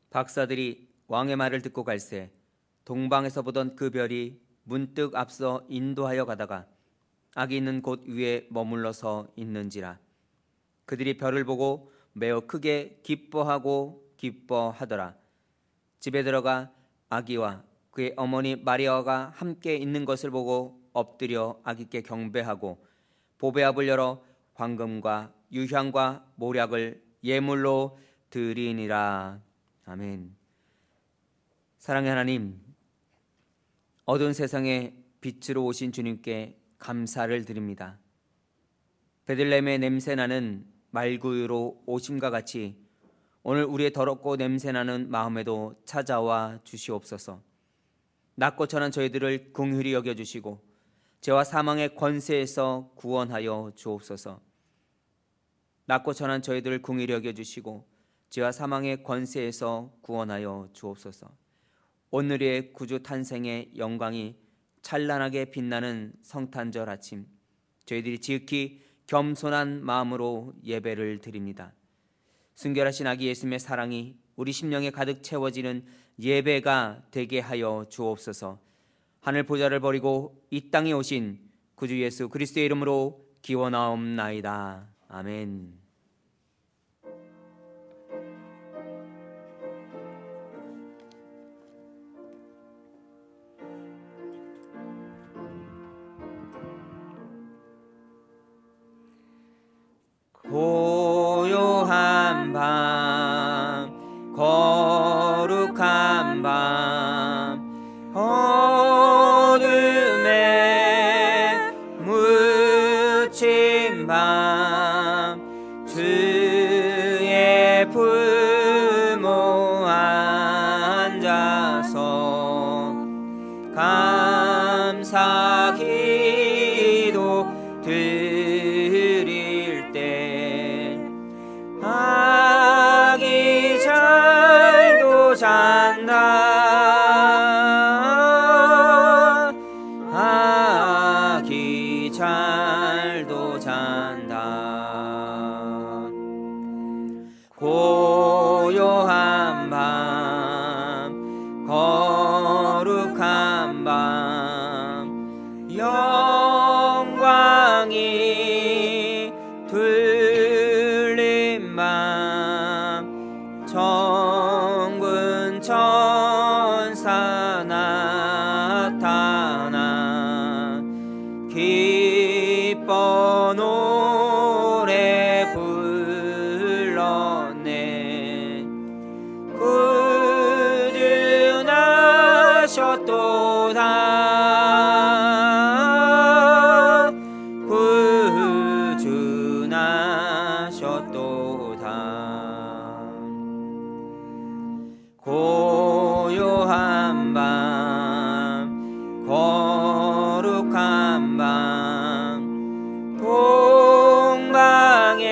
박사들이 왕의 말을 듣고 갈새 동방에서 보던 그 별이 문득 앞서 인도하여 가다가 아기 있는 곳 위에 머물러서 있는지라. 그들이 별을 보고 매우 크게 기뻐하더라. 집에 들어가 아기와 그의 어머니 마리아가 함께 있는 것을 보고 엎드려 아기께 경배하고 보배압을 열어 황금과 유향과 모략을 예물로 드리니라. 아멘. 사랑의 하나님, 어두운 세상에 빛으로 오신 주님께 감사를 드립니다. 베들레헴의 냄새나는 말구유로 오심과 같이 오늘 우리의 더럽고 냄새나는 마음에도 찾아와 주시옵소서. 낮고 천한 저희들을 긍휼히 여겨주시고 죄와 사망의 권세에서 구원하여 주옵소서. 낮고 천한 저희들을 긍휼히 여겨주시고 죄와 사망의 권세에서 구원하여 주옵소서. 오늘의 구주 탄생의 영광이 찬란하게 빛나는 성탄절 아침, 저희들이 지극히 겸손한 마음으로 예배를 드립니다. 순결하신 아기 예수님의 사랑이 우리 심령에 가득 채워지는 예배가 되게 하여 주옵소서. 하늘 보좌를 버리고 이 땅에 오신 구주 예수 그리스도의 이름으로 기원하옵나이다. 아멘. 고요한 밤, 거룩한 밤, 어둠에 묻힌 밤, 주의 풀모 앉아서 감사 기도 드릴 때 아기 잘도 잔다. 아기 잘도 잔다. 고요한 밤, 거룩한 밤, 영광이 둘린 밤, 정군 천사 나타나 기뻐 노래 불렀네. 구주 나셨도다. 구주 나셨도다. 고요한 밤, 거룩한 밤, 동방의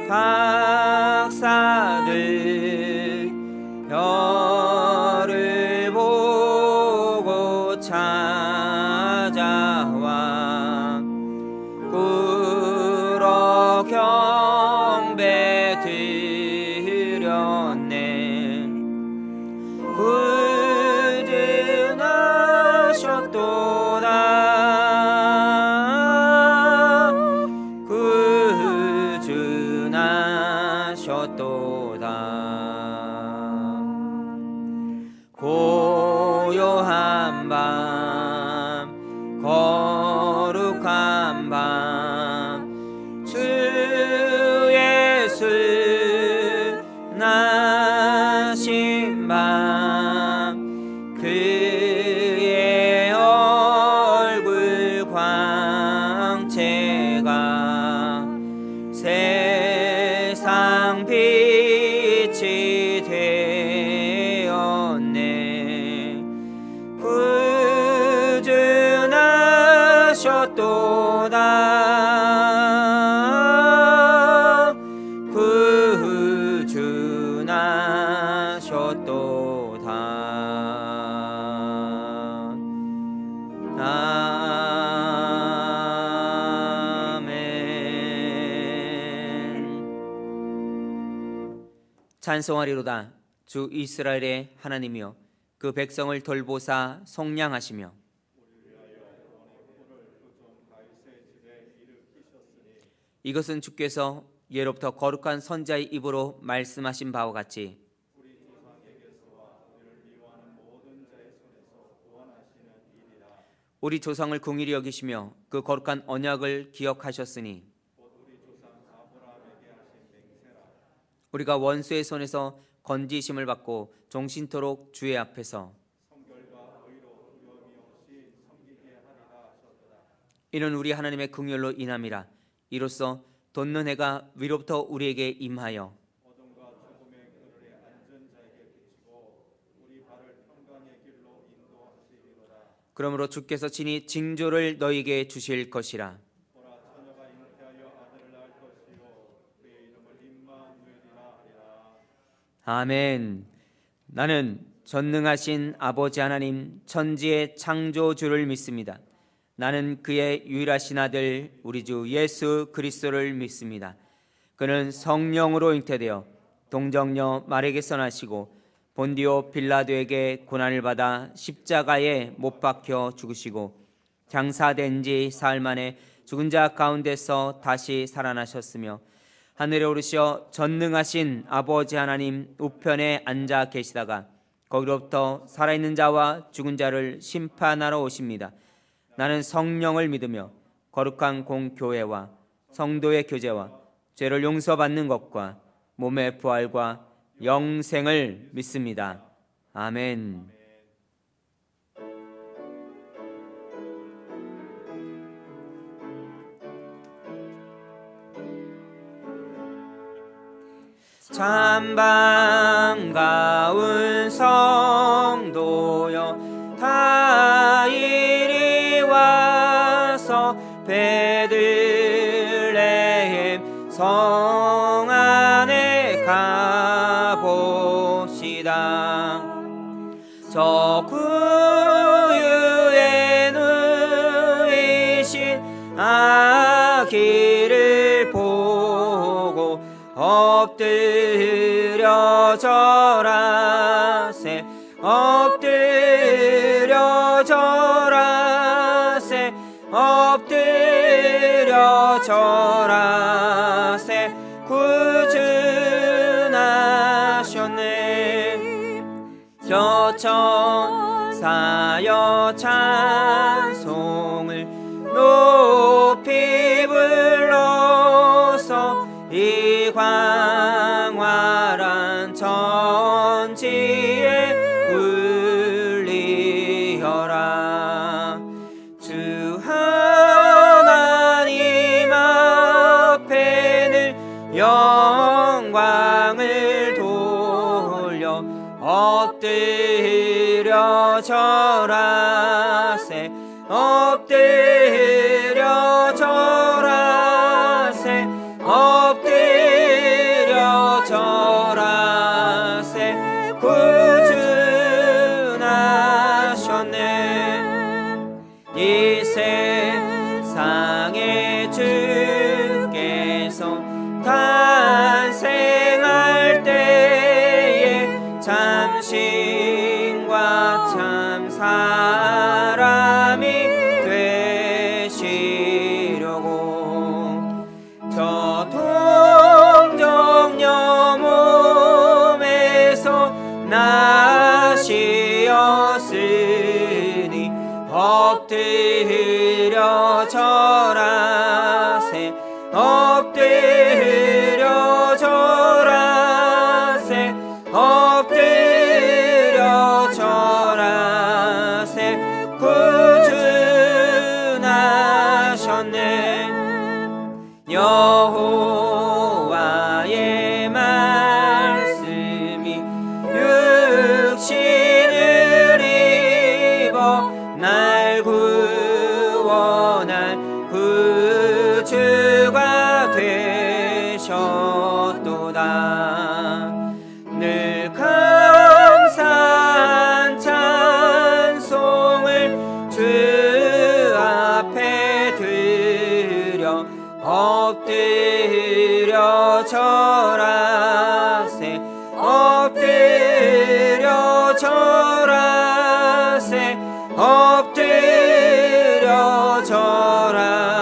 박사들 별을 보고 찾아와 꿇어 경배 드렸네. 구주 나셨도다. 구주 나셨도다. 고요한 밤, 거룩한 밤, 주 예수 나신 밤, 그의 얼굴 광채가 세상 빛이 되었네. 구주 나셨도다. 구주 나셨도다. 아멘. 찬송하리로다. 주 이스라엘의 하나님이여 그 백성을 돌보사 속량하시며 이것은 주께서 예로부터 거룩한 선자의 입으로 말씀하신 바와 같이 우리 조상을 긍휼히 여기시며 그 거룩한 언약을 기억하셨으니 우리가 원수의 손에서 건지심을 받고 종신토록 주의 앞에서 이는 우리 하나님의 긍휼로 인함이라. 이로써 돋는 해가 위로부터 우리에게 임하여 그러므로 주께서 친히 징조를 너희에게 주실 것이라. 아멘. 나는 전능하신 아버지 하나님 천지의 창조주를 믿습니다. 나는 그의 유일하신 아들 우리 주 예수 그리스도를 믿습니다. 그는 성령으로 잉태되어 동정녀 마리아에게서 나시고 본디오 빌라도에게 고난을 받아 십자가에 못 박혀 죽으시고 장사된 지 사흘 만에 죽은 자 가운데서 다시 살아나셨으며 하늘에 오르시어 전능하신 아버지 하나님 우편에 앉아 계시다가 거기로부터 살아있는 자와 죽은 자를 심판하러 오십니다. 나는 성령을 믿으며 거룩한 공교회와 성도의 교제와 죄를 용서받는 것과 몸의 부활과 영생을 믿습니다. 아멘. 참 반가운 성도여 다 이리 와서 베들레헴 성 안에 가봅시다. 저 구유에 누이신 아기를 보고 엎드려 절하세 엎드려 절하세 엎드려 절하세 구준하셨네. 저 천사여 찬송을 높이 불러서 이 광활한 천지에 울리어라. 주 하나님 앞에는 영광을 돌려 엎드려 절하세 엎드려 절하세 엎드려 절하세 구준하셨네. 이 세상에 주께서 탄생할 때에 참신과 참 사람이 되시려고 저 동정녀 몸에서 나시었으니 엎드려 절하세 엎드려 절하세 엎드려 절하세 구준하셨네. 여호와의 말씀이 육신을 입어 날 구원할 구주가 되셨도다. 늘 엎드려 절하세 엎드려 절하세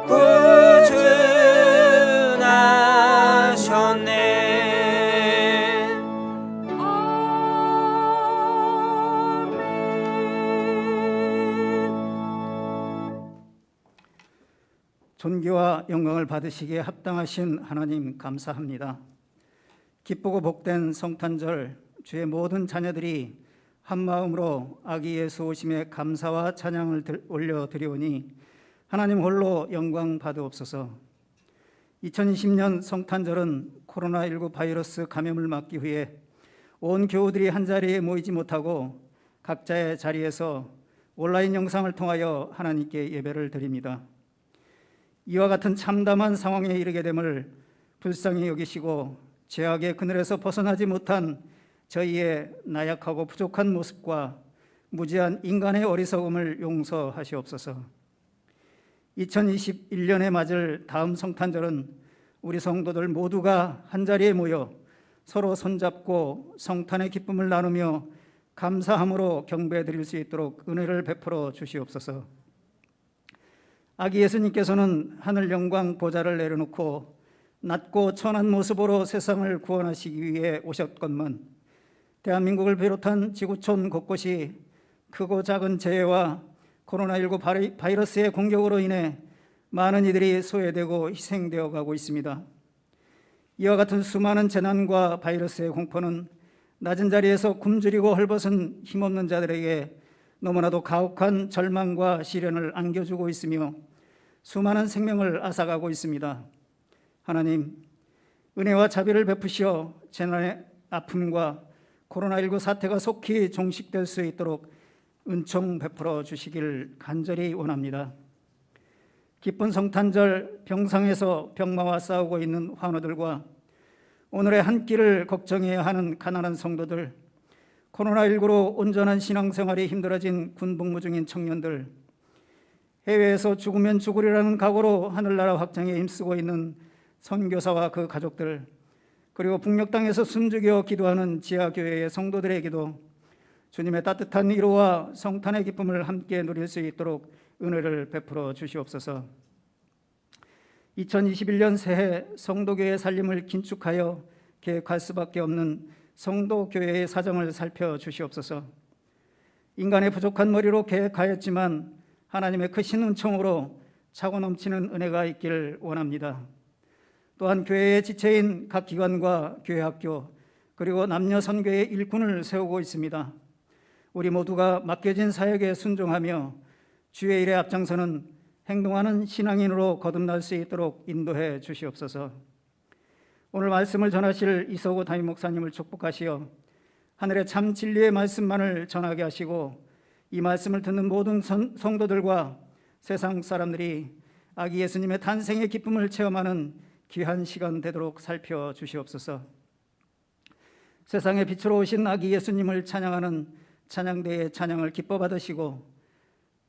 구준하셨네. 존귀와 영광을 받으시기에 합당하신 하나님 감사합니다. 기쁘고 복된 성탄절, 주의 모든 자녀들이 한마음으로 아기 예수 오심에 감사와 찬양을 올려드리오니 하나님 홀로 영광 받으옵소서. 2020년 성탄절은 코로나19 바이러스 감염을 막기 위해 온 교우들이 한자리에 모이지 못하고 각자의 자리에서 온라인 영상을 통하여 하나님께 예배를 드립니다. 이와 같은 참담한 상황에 이르게 됨을 불쌍히 여기시고 죄악의 그늘에서 벗어나지 못한 저희의 나약하고 부족한 모습과 무지한 인간의 어리석음을 용서하시옵소서. 2021년에 맞을 다음 성탄절은 우리 성도들 모두가 한자리에 모여 서로 손잡고 성탄의 기쁨을 나누며 감사함으로 경배해 드릴 수 있도록 은혜를 베풀어 주시옵소서. 아기 예수님께서는 하늘 영광 보좌를 내려놓고 낮고 천한 모습으로 세상을 구원하시기 위해 오셨건만 대한민국을 비롯한 지구촌 곳곳이 크고 작은 재해와 코로나19 바이러스의 공격으로 인해 많은 이들이 소외되고 희생되어 가고 있습니다. 이와 같은 수많은 재난과 바이러스의 공포는 낮은 자리에서 굶주리고 헐벗은 힘없는 자들에게 너무나도 가혹한 절망과 시련을 안겨주고 있으며 수많은 생명을 앗아가고 있습니다. 하나님, 은혜와 자비를 베푸시어 재난의 아픔과 코로나19 사태가 속히 종식될 수 있도록 은총 베풀어 주시길 간절히 원합니다. 기쁜 성탄절, 병상에서 병마와 싸우고 있는 환우들과 오늘의 한 끼를 걱정해야 하는 가난한 성도들, 코로나19로 온전한 신앙생활이 힘들어진 군복무 중인 청년들, 해외에서 죽으면 죽으리라는 각오로 하늘나라 확장에 힘쓰고 있는 선교사와 그 가족들, 그리고 북녘 땅에서 숨죽여 기도하는 지하교회의 성도들에게도 주님의 따뜻한 위로와 성탄의 기쁨을 함께 누릴 수 있도록 은혜를 베풀어 주시옵소서. 2021년 새해 성도교회 살림을 긴축하여 계획할 수밖에 없는 성도교회의 사정을 살펴주시옵소서. 인간의 부족한 머리로 계획하였지만 하나님의 크신 은총으로 차고 넘치는 은혜가 있기를 원합니다. 또한 교회의 지체인 각 기관과 교회학교 그리고 남녀 선교의 일꾼을 세우고 있습니다. 우리 모두가 맡겨진 사역에 순종하며 주의 일에 앞장서는 행동하는 신앙인으로 거듭날 수 있도록 인도해 주시옵소서. 오늘 말씀을 전하실 이서구 담임 목사님을 축복하시어 하늘의 참 진리의 말씀만을 전하게 하시고 이 말씀을 듣는 모든 성도들과 세상 사람들이 아기 예수님의 탄생의 기쁨을 체험하는 귀한 시간 되도록 살펴주시옵소서. 세상의 빛으로 오신 아기 예수님을 찬양하는 찬양대의 찬양을 기뻐 받으시고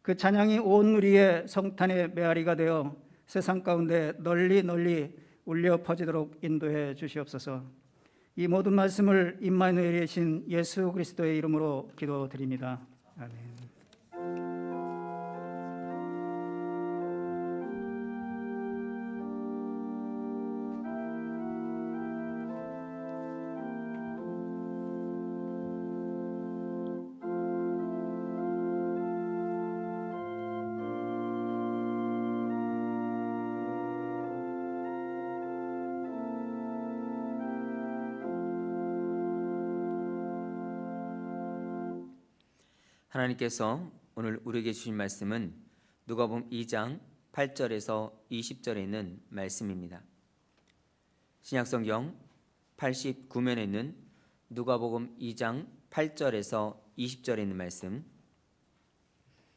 그 찬양이 온 누리의 성탄의 메아리가 되어 세상 가운데 널리 널리 울려 퍼지도록 인도해 주시옵소서. 이 모든 말씀을 임마누엘의 신 예수 그리스도의 이름으로 기도드립니다. 아멘. 하나님께서 오늘 우리에게 주신 말씀은 누가복음 2장 8절에서 20절에 있는 말씀입니다. 신약성경 89면에 있는 누가복음 2장 8절에서 20절에 있는 말씀,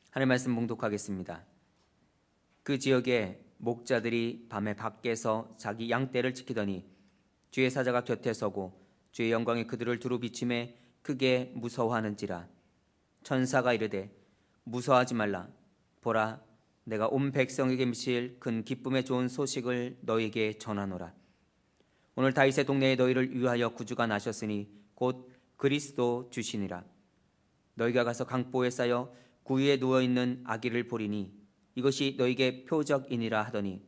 하나님의 말씀 봉독하겠습니다. 그 지역에 목자들이 밤에 밖에서 자기 양떼를 지키더니 주의 사자가 곁에 서고 주의 영광이 그들을 두루 비침에 크게 무서워하는지라. 천사가 이르되 무서워하지 말라. 보라, 내가 온 백성에게 미칠 큰 기쁨의 좋은 소식을 너에게 전하노라. 오늘 다윗의 동네에 너희를 위하여 구주가 나셨으니 곧 그리스도 주시니라. 너희가 가서 강보에 쌓여 구유에 누워있는 아기를 보리니 이것이 너희에게 표적이니라 하더니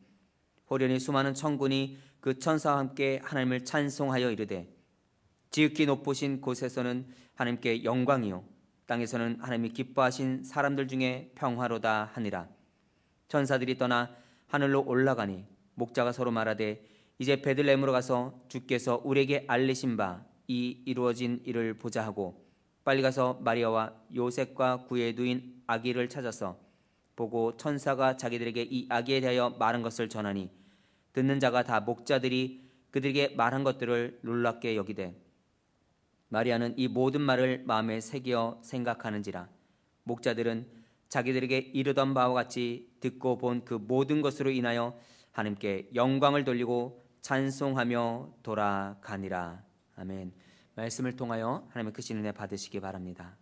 호련히 수많은 천군이 그 천사와 함께 하나님을 찬송하여 이르되 지극히 높으신 곳에서는 하나님께 영광이요 땅에서는 하나님이 기뻐하신 사람들 중에 평화로다 하니라. 천사들이 떠나 하늘로 올라가니 목자가 서로 말하되 이제 베들레헴으로 가서 주께서 우리에게 알리신 바 이 이루어진 일을 보자 하고 빨리 가서 마리아와 요셉과 구에 누인 아기를 찾아서 보고 천사가 자기들에게 이 아기에 대하여 말한 것을 전하니 듣는 자가 다 목자들이 그들에게 말한 것들을 놀랍게 여기되 마리아는 이 모든 말을 마음에 새겨 생각하는지라. 목자들은 자기들에게 이르던 바와 같이 듣고 본 그 모든 것으로 인하여 하나님께 영광을 돌리고 찬송하며 돌아가니라. 아멘. 말씀을 통하여 하나님의 크신 은혜 받으시기 바랍니다.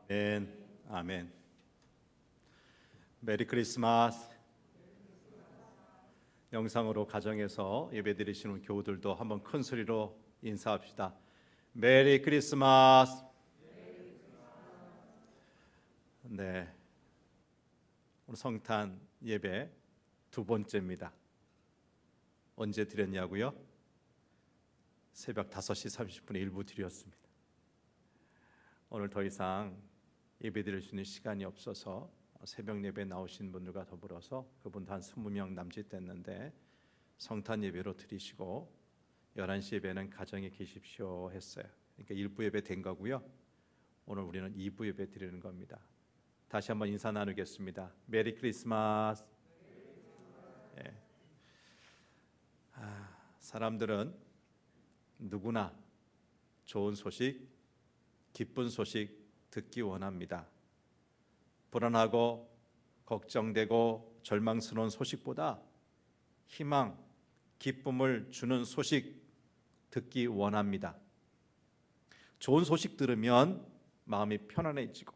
아멘. 아멘. 메리 크리스마스. 영상으로 가정에서 예배드리시는 교우들도 한번 큰 소리로 인사합시다. 메리 크리스마스. 네, 오늘 성탄 예배 두 번째입니다. 언제 드렸냐고요? 새벽 5시 30분에 일부 드렸습니다. 오늘 더 이상 예배 드릴 수 있는 시간이 없어서 새벽 예배 나오신 분들과 더불어서 그분도 한 20명 남짓 됐는데 성탄 예배로 드리시고 11시 예배는 가정에 계십시오 했어요. 그러니까 1부 예배 된 거고요. 오늘 우리는 2부 예배 드리는 겁니다. 다시 한번 인사 나누겠습니다. 메리 크리스마스. 예. 사람들은 누구나 좋은 소식, 기쁜 소식 듣기 원합니다. 불안하고 걱정되고 절망스러운 소식보다 희망, 기쁨을 주는 소식 듣기 원합니다. 좋은 소식 들으면 마음이 편안해지고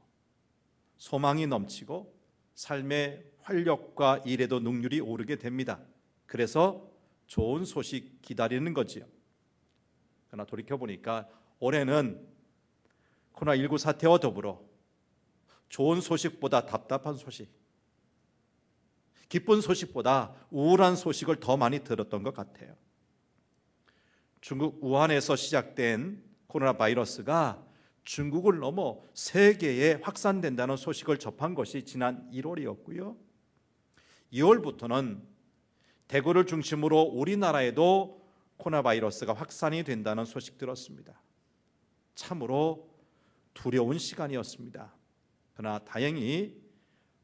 소망이 넘치고 삶의 활력과 일에도 능률이 오르게 됩니다. 그래서 좋은 소식 기다리는 거지요. 그러나 돌이켜보니까 올해는 코로나19 사태와 더불어 좋은 소식보다 답답한 소식, 기쁜 소식보다 우울한 소식을 더 많이 들었던 것 같아요. 중국 우한에서 시작된 코로나 바이러스가 중국을 넘어 세계에 확산된다는 소식을 접한 것이 지난 1월이었고요. 2월부터는 대구를 중심으로 우리나라에도 코로나 바이러스가 확산이 된다는 소식 들었습니다. 참으로 두려운 시간이었습니다. 그러나 다행히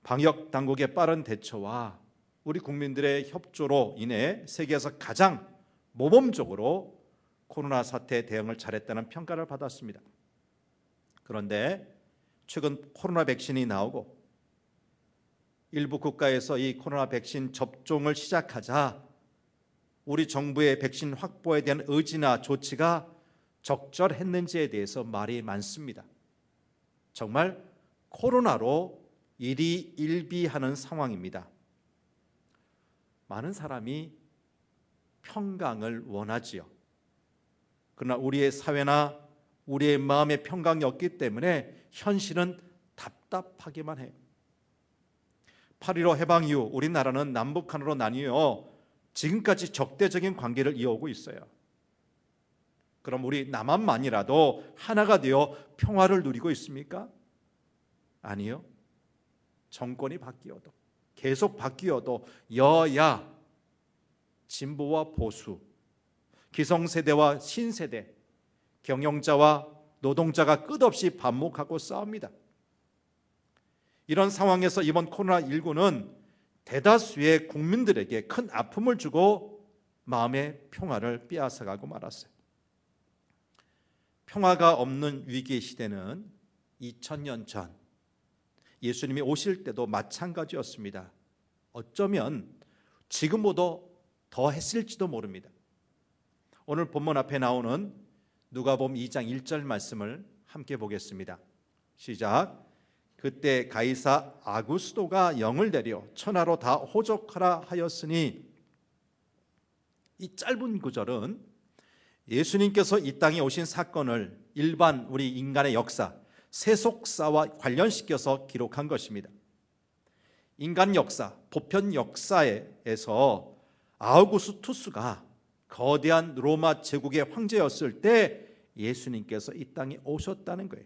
방역 당국의 빠른 대처와 우리 국민들의 협조로 인해 세계에서 가장 모범적으로 코로나 사태 대응을 잘했다는 평가를 받았습니다. 그런데 최근 코로나 백신이 나오고 일부 국가에서 이 코로나 백신 접종을 시작하자 우리 정부의 백신 확보에 대한 의지나 조치가 적절했는지에 대해서 말이 많습니다. 정말 코로나로 일희일비하는 상황입니다. 많은 사람이 평강을 원하지요. 그러나 우리의 사회나 우리의 마음의 평강이 없기 때문에 현실은 답답하기만 해요. 8.15 해방 이후 우리나라는 남북한으로 나뉘어 지금까지 적대적인 관계를 이어오고 있어요. 그럼 우리 남한만이라도 하나가 되어 평화를 누리고 있습니까? 아니요. 정권이 바뀌어도 계속 바뀌어도 여야, 진보와 보수, 기성세대와 신세대, 경영자와 노동자가 끝없이 반목하고 싸웁니다. 이런 상황에서 이번 코로나19는 대다수의 국민들에게 큰 아픔을 주고 마음의 평화를 빼앗아가고 말았어요. 평화가 없는 위기의 시대는 2000년 전 예수님이 오실 때도 마찬가지였습니다. 어쩌면 지금보다 더 했을지도 모릅니다. 오늘 본문 앞에 나오는 누가복음 2장 1절 말씀을 함께 보겠습니다. 시작. 그때 가이사 아구스도가 영을 내려 천하로 다 호적하라 하였으니, 이 짧은 구절은 예수님께서 이 땅에 오신 사건을 일반 우리 인간의 역사, 세속사와 관련시켜서 기록한 것입니다. 인간 역사, 보편 역사에서 아우구스투스가 거대한 로마 제국의 황제였을 때 예수님께서 이 땅에 오셨다는 거예요.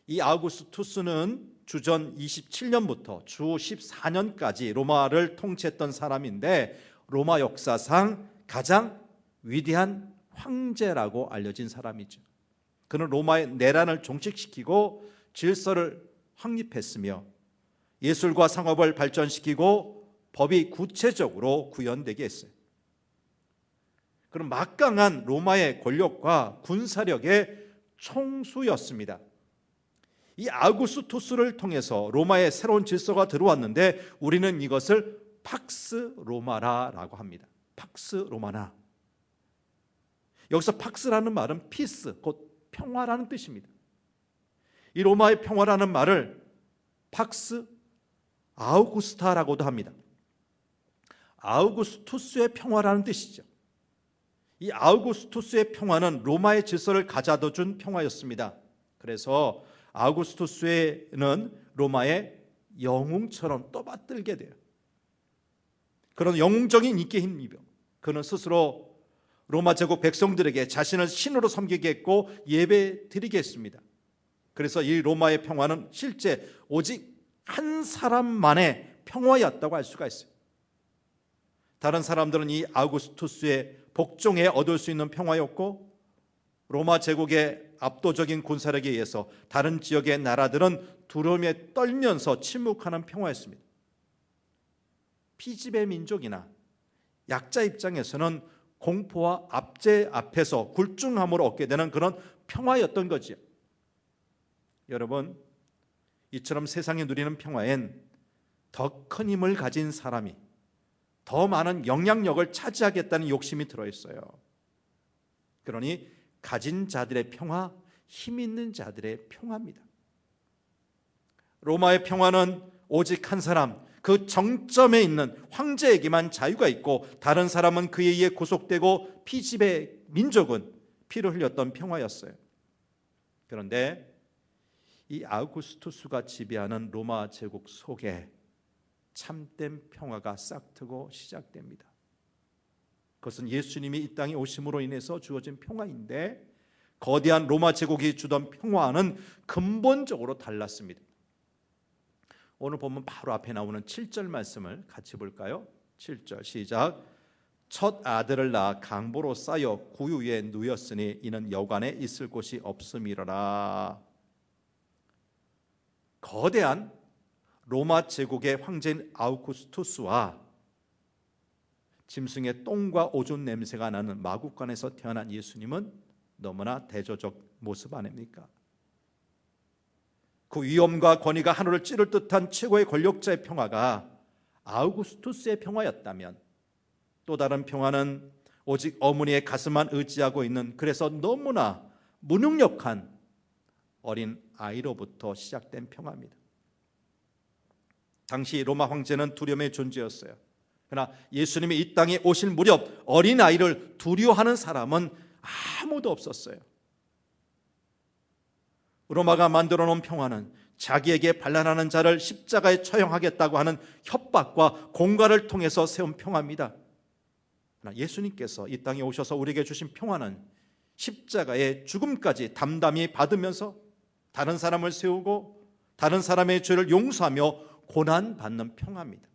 이 아우구스투스는 주전 27년부터 주 14년까지 로마를 통치했던 사람인데 로마 역사상 가장 위대한 황제라고 알려진 사람이죠. 그는 로마의 내란을 종식시키고 질서를 확립했으며 예술과 상업을 발전시키고 법이 구체적으로 구현되게 했어요. 그는 막강한 로마의 권력과 군사력의 총수였습니다. 이 아우구스투스를 통해서 로마의 새로운 질서가 들어왔는데 우리는 이것을 팍스 로마라라고 합니다. 팍스 로마나. 여기서 팍스라는 말은 피스, 곧 평화라는 뜻입니다. 이 로마의 평화라는 말을 팍스 아우구스타라고도 합니다. 아우구스투스의 평화라는 뜻이죠. 이 아우구스투스의 평화는 로마의 질서를 가져다 준 평화였습니다. 그래서 아우구스투스는 로마의 영웅처럼 떠받들게 돼요. 그런 영웅적인 인기에 힘입어 그는 스스로 로마 제국 백성들에게 자신을 신으로 섬기게 했고 예배 드리게 했습니다. 그래서 이 로마의 평화는 실제 오직 한 사람만의 평화였다고 할 수가 있어요. 다른 사람들은 이 아우구스투스의 복종에 얻을 수 있는 평화였고, 로마 제국의 압도적인 군사력에 의해서 다른 지역의 나라들은 두려움에 떨면서 침묵하는 평화였습니다. 피지배 민족이나 약자 입장에서는 공포와 압제 앞에서 굴중함으로 얻게 되는 그런 평화였던 거지요. 여러분, 이처럼 세상에 누리는 평화엔 더 큰 힘을 가진 사람이 더 많은 영향력을 차지하겠다는 욕심이 들어있어요. 그러니 가진 자들의 평화, 힘 있는 자들의 평화입니다. 로마의 평화는 오직 한 사람, 그 정점에 있는 황제에게만 자유가 있고 다른 사람은 그에 의해 구속되고 피지배 민족은 피를 흘렸던 평화였어요. 그런데 이 아우구스투스가 지배하는 로마 제국 속에 참된 평화가 싹트고 시작됩니다. 그것은 예수님이 이 땅에 오심으로 인해서 주어진 평화인데, 거대한 로마 제국이 주던 평화는 근본적으로 달랐습니다. 오늘 보면 바로 앞에 나오는 7절 말씀을 같이 볼까요? 7절 시작. 첫 아들을 낳아 강보로 쌓여 구유에 누였으니 이는 여관에 있을 곳이 없음이로라. 거대한 로마 제국의 황제인 아우구스투스와 짐승의 똥과 오줌 냄새가 나는 마구간에서 태어난 예수님은 너무나 대조적 모습 아닙니까? 그 위엄과 권위가 하늘을 찌를 듯한 최고의 권력자의 평화가 아우구스투스의 평화였다면, 또 다른 평화는 오직 어머니의 가슴만 의지하고 있는, 그래서 너무나 무능력한 어린 아이로부터 시작된 평화입니다. 당시 로마 황제는 두려움의 존재였어요. 그러나 예수님이 이 땅에 오실 무렵 어린 아이를 두려워하는 사람은 아무도 없었어요. 로마가 만들어 놓은 평화는 자기에게 반란하는 자를 십자가에 처형하겠다고 하는 협박과 공갈을 통해서 세운 평화입니다. 그러나 예수님께서 이 땅에 오셔서 우리에게 주신 평화는 십자가의 죽음까지 담담히 받으면서 다른 사람을 세우고 다른 사람의 죄를 용서하며 고난받는 평화입니다.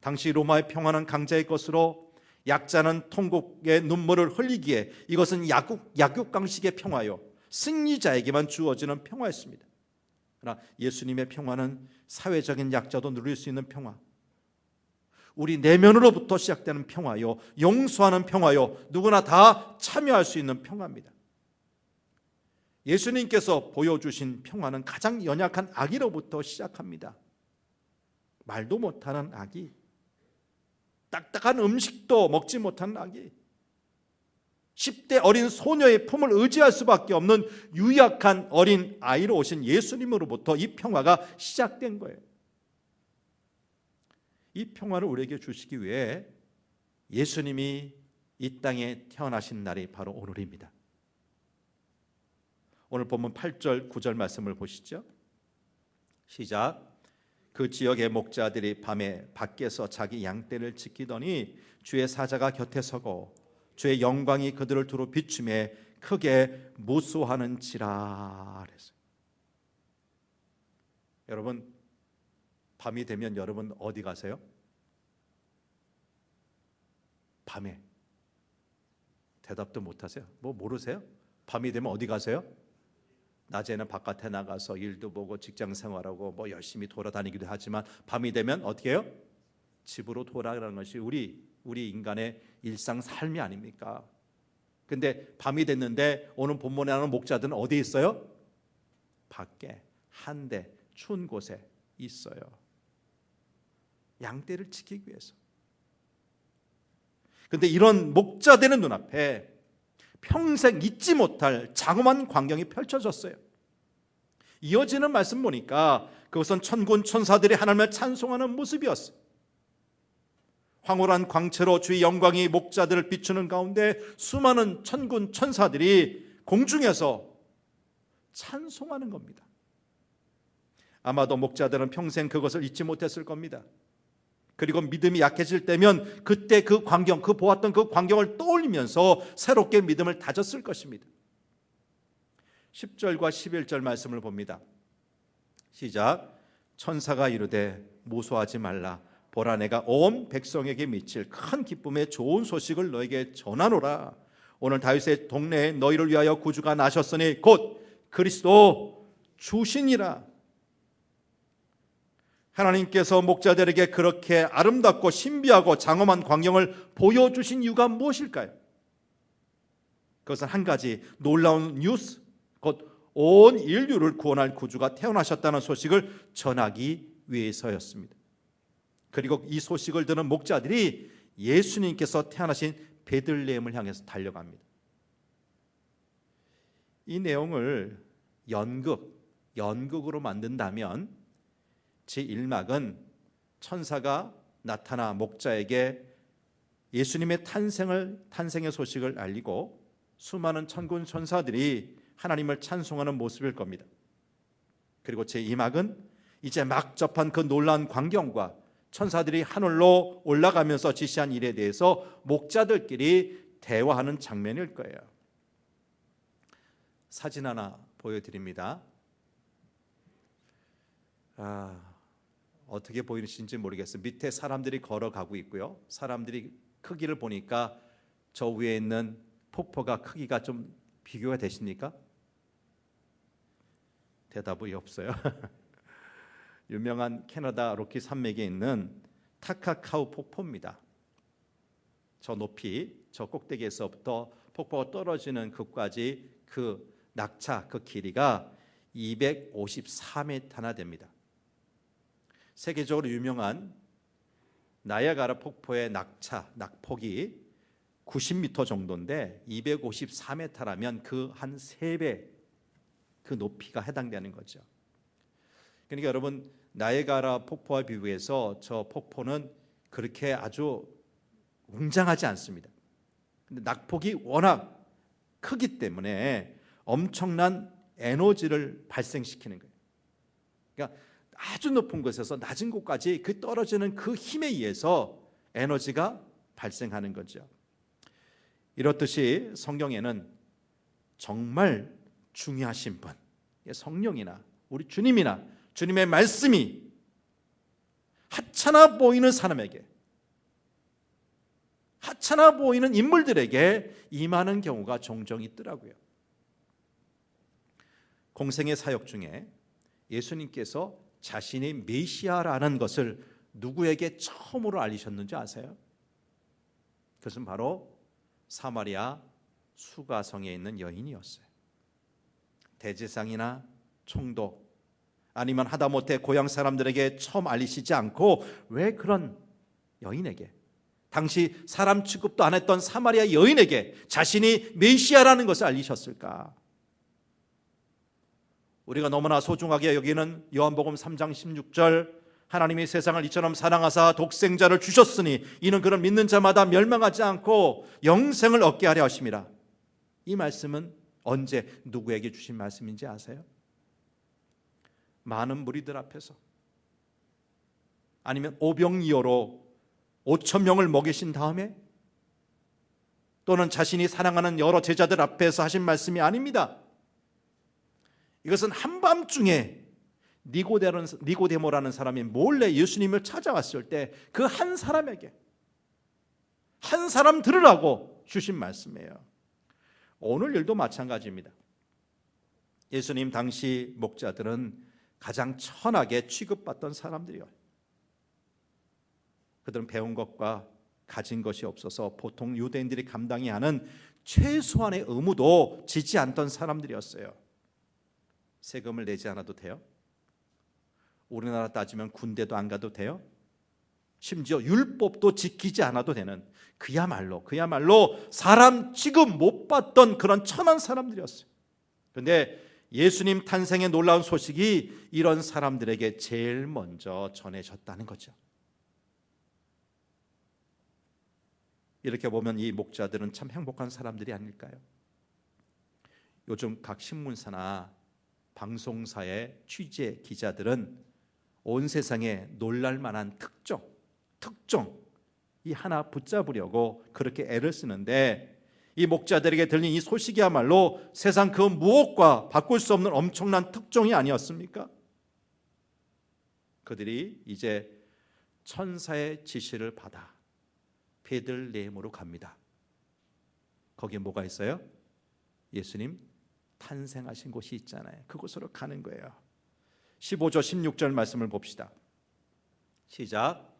당시 로마의 평화는 강자의 것으로, 약자는 통곡의 눈물을 흘리기에 이것은 약육강식의 평화요, 승리자에게만 주어지는 평화였습니다. 그러나 예수님의 평화는 사회적인 약자도 누릴 수 있는 평화, 우리 내면으로부터 시작되는 평화요, 용서하는 평화요, 누구나 다 참여할 수 있는 평화입니다. 예수님께서 보여주신 평화는 가장 연약한 아기로부터 시작합니다. 말도 못하는 아기, 딱딱한 음식도 먹지 못하는 아기, 10대 어린 소녀의 품을 의지할 수밖에 없는 유약한 어린 아이로 오신 예수님으로부터 이 평화가 시작된 거예요. 이 평화를 우리에게 주시기 위해 예수님이 이 땅에 태어나신 날이 바로 오늘입니다. 오늘 본문 8절 9절 말씀을 보시죠. 시작. 그 지역의 목자들이 밤에 밖에서 자기 양떼를 지키더니 주의 사자가 곁에 서고 주의 영광이 그들을 두루 비추매 크게 무수하는지라 그랬어요. 여러분, 밤이 되면 여러분 어디 가세요? 밤에 대답도 못하세요? 뭐 모르세요? 밤이 되면 어디 가세요? 낮에는 바깥에 나가서 일도 보고 직장 생활하고 뭐 열심히 돌아다니기도 하지만 밤이 되면 어떻게 해요? 집으로 돌아가는 것이 우리 인간의 일상 삶이 아닙니까? 근데 밤이 됐는데 오늘 본문에 나오는 목자들은 어디에 있어요? 밖에 한데 추운 곳에 있어요. 양떼를 지키기 위해서. 근데 이런 목자들의 눈앞에 평생 잊지 못할 장엄한 광경이 펼쳐졌어요. 이어지는 말씀 보니까 그것은 천군 천사들이 하나님을 찬송하는 모습이었어요. 황홀한 광채로 주의 영광이 목자들을 비추는 가운데 수많은 천군 천사들이 공중에서 찬송하는 겁니다. 아마도 목자들은 평생 그것을 잊지 못했을 겁니다. 그리고 믿음이 약해질 때면 그때 그 광경, 그 보았던 그 광경을 떠올리면서 새롭게 믿음을 다졌을 것입니다. 10절과 11절 말씀을 봅니다. 시작. 천사가 이르되 무소하지 말라. 보라, 내가 온 백성에게 미칠 큰 기쁨의 좋은 소식을 너에게 전하노라. 오늘 다윗의 동네에 너희를 위하여 구주가 나셨으니 곧 그리스도 주시니라. 하나님께서 목자들에게 그렇게 아름답고 신비하고 장엄한 광경을 보여주신 이유가 무엇일까요? 그것은 한 가지, 놀라운 뉴스, 곧 온 인류를 구원할 구주가 태어나셨다는 소식을 전하기 위해서였습니다. 그리고 이 소식을 들은 목자들이 예수님께서 태어나신 베들레헴을 향해서 달려갑니다. 이 내용을 연극으로 만든다면 제1막은 천사가 나타나 목자에게 예수님의 탄생의 소식을 알리고 수많은 천군 천사들이 하나님을 찬송하는 모습일 겁니다. 그리고 제2막은 이제 막 접한 그 놀라운 광경과 천사들이 하늘로 올라가면서 지시한 일에 대해서 목자들끼리 대화하는 장면일 거예요. 사진 하나 보여드립니다. 어떻게 보이시는지 모르겠어요. 밑에 사람들이 걸어가고 있고요. 사람들이 크기를 보니까 저 위에 있는 폭포가 크기가 좀 비교가 되십니까? 대답이 없어요. 유명한 캐나다 로키 산맥에 있는 타카카우 폭포입니다. 저 높이, 저 꼭대기에서부터 폭포가 떨어지는 끝까지 그 낙차, 그 길이가 254m나 됩니다. 세계적으로 유명한 나이아가라 폭포의 낙폭이 90m 정도인데 254m라면 그 한 3배 그 높이가 해당되는 거죠. 그러니까 여러분, 나이아가라 폭포와 비교해서 저 폭포는 그렇게 아주 웅장하지 않습니다. 근데 낙폭이 워낙 크기 때문에 엄청난 에너지를 발생시키는 거예요. 그러니까 아주 높은 곳에서 낮은 곳까지 그 떨어지는 그 힘에 의해서 에너지가 발생하는 거죠. 이렇듯이 성경에는 정말 중요하신 분, 성령이나 우리 주님이나 주님의 말씀이 하찮아 보이는 사람에게, 하찮아 보이는 인물들에게 임하는 경우가 종종 있더라고요. 공생의 사역 중에 예수님께서 자신이 메시아라는 것을 누구에게 처음으로 알리셨는지 아세요? 그것은 바로 사마리아 수가성에 있는 여인이었어요. 대제사장이나 총독 아니면 하다못해 고향 사람들에게 처음 알리시지 않고 왜 그런 여인에게, 당시 사람 취급도 안 했던 사마리아 여인에게 자신이 메시아라는 것을 알리셨을까? 우리가 너무나 소중하게 여기는 요한복음 3장 16절, 하나님이 세상을 이처럼 사랑하사 독생자를 주셨으니 이는 그를 믿는 자마다 멸망하지 않고 영생을 얻게 하려 하심이라. 이 말씀은 언제 누구에게 주신 말씀인지 아세요? 많은 무리들 앞에서, 아니면 오병이어로 5,000명을 먹이신 다음에, 또는 자신이 사랑하는 여러 제자들 앞에서 하신 말씀이 아닙니다. 이것은 한밤중에 니고데모라는 사람이 몰래 예수님을 찾아왔을 때 그 한 사람에게, 한 사람 들으라고 주신 말씀이에요. 오늘 일도 마찬가지입니다. 예수님 당시 목자들은 가장 천하게 취급받던 사람들이에요. 그들은 배운 것과 가진 것이 없어서 보통 유대인들이 감당해야 하는 최소한의 의무도 지지 않던 사람들이었어요. 세금을 내지 않아도 돼요. 우리나라 따지면 군대도 안 가도 돼요. 심지어 율법도 지키지 않아도 되는, 그야말로 사람 취급 못 받던 그런 천한 사람들이었어요. 그런데 예수님 탄생의 놀라운 소식이 이런 사람들에게 제일 먼저 전해졌다는 거죠. 이렇게 보면 이 목자들은 참 행복한 사람들이 아닐까요? 요즘 각 신문사나 방송사의 취재 기자들은 온 세상에 놀랄 만한 특종이 하나 붙잡으려고 그렇게 애를 쓰는데, 이 목자들에게 들린 이 소식이야말로 세상 그 무엇과 바꿀 수 없는 엄청난 특종이 아니었습니까? 그들이 이제 천사의 지시를 받아 베들레헴으로 갑니다. 거기에 뭐가 있어요? 예수님 탄생하신 곳이 있잖아요. 그곳으로 가는 거예요. 15절 16절 말씀을 봅시다. 시작.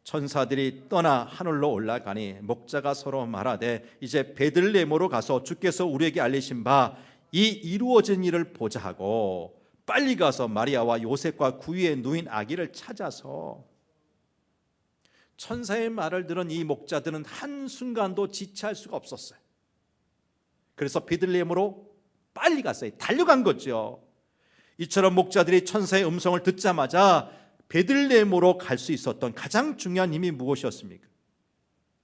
천사들이 떠나 하늘로 올라가니 목자가 서로 말하되 이제 베들레헴으로 가서 주께서 우리에게 알리신 바 이 이루어진 일을 보자 하고 빨리 가서 마리아와 요셉과 구유에 누인 아기를 찾아서. 천사의 말을 들은 이 목자들은 한순간도 지체할 수가 없었어요. 그래서 베들레헴으로 빨리 갔어요. 달려간 거죠. 이처럼 목자들이 천사의 음성을 듣자마자 베들레헴으로 갈 수 있었던 가장 중요한 힘이 무엇이었습니까?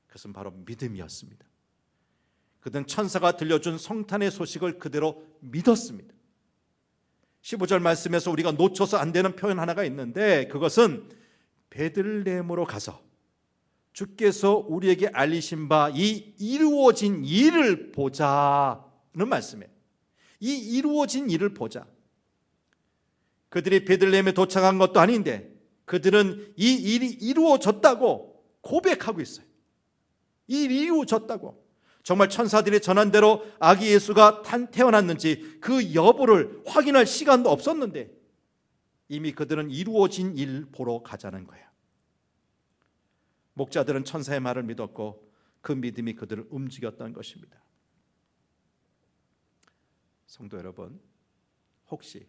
그것은 바로 믿음이었습니다. 그들은 천사가 들려준 성탄의 소식을 그대로 믿었습니다. 15절 말씀에서 우리가 놓쳐서 안 되는 표현 하나가 있는데, 그것은 베들레헴으로 가서 주께서 우리에게 알리신 바 이 이루어진 일을 보자는 말씀이에요. 이 이루어진 일을 보자. 그들이 베들레헴에 도착한 것도 아닌데 그들은 이 일이 이루어졌다고 고백하고 있어요. 이 일이 이루어졌다고. 정말 천사들이 전한 대로 아기 예수가 태어났는지 그 여부를 확인할 시간도 없었는데 이미 그들은 이루어진 일 보러 가자는 거예요. 목자들은 천사의 말을 믿었고 그 믿음이 그들을 움직였던 것입니다. 성도 여러분, 혹시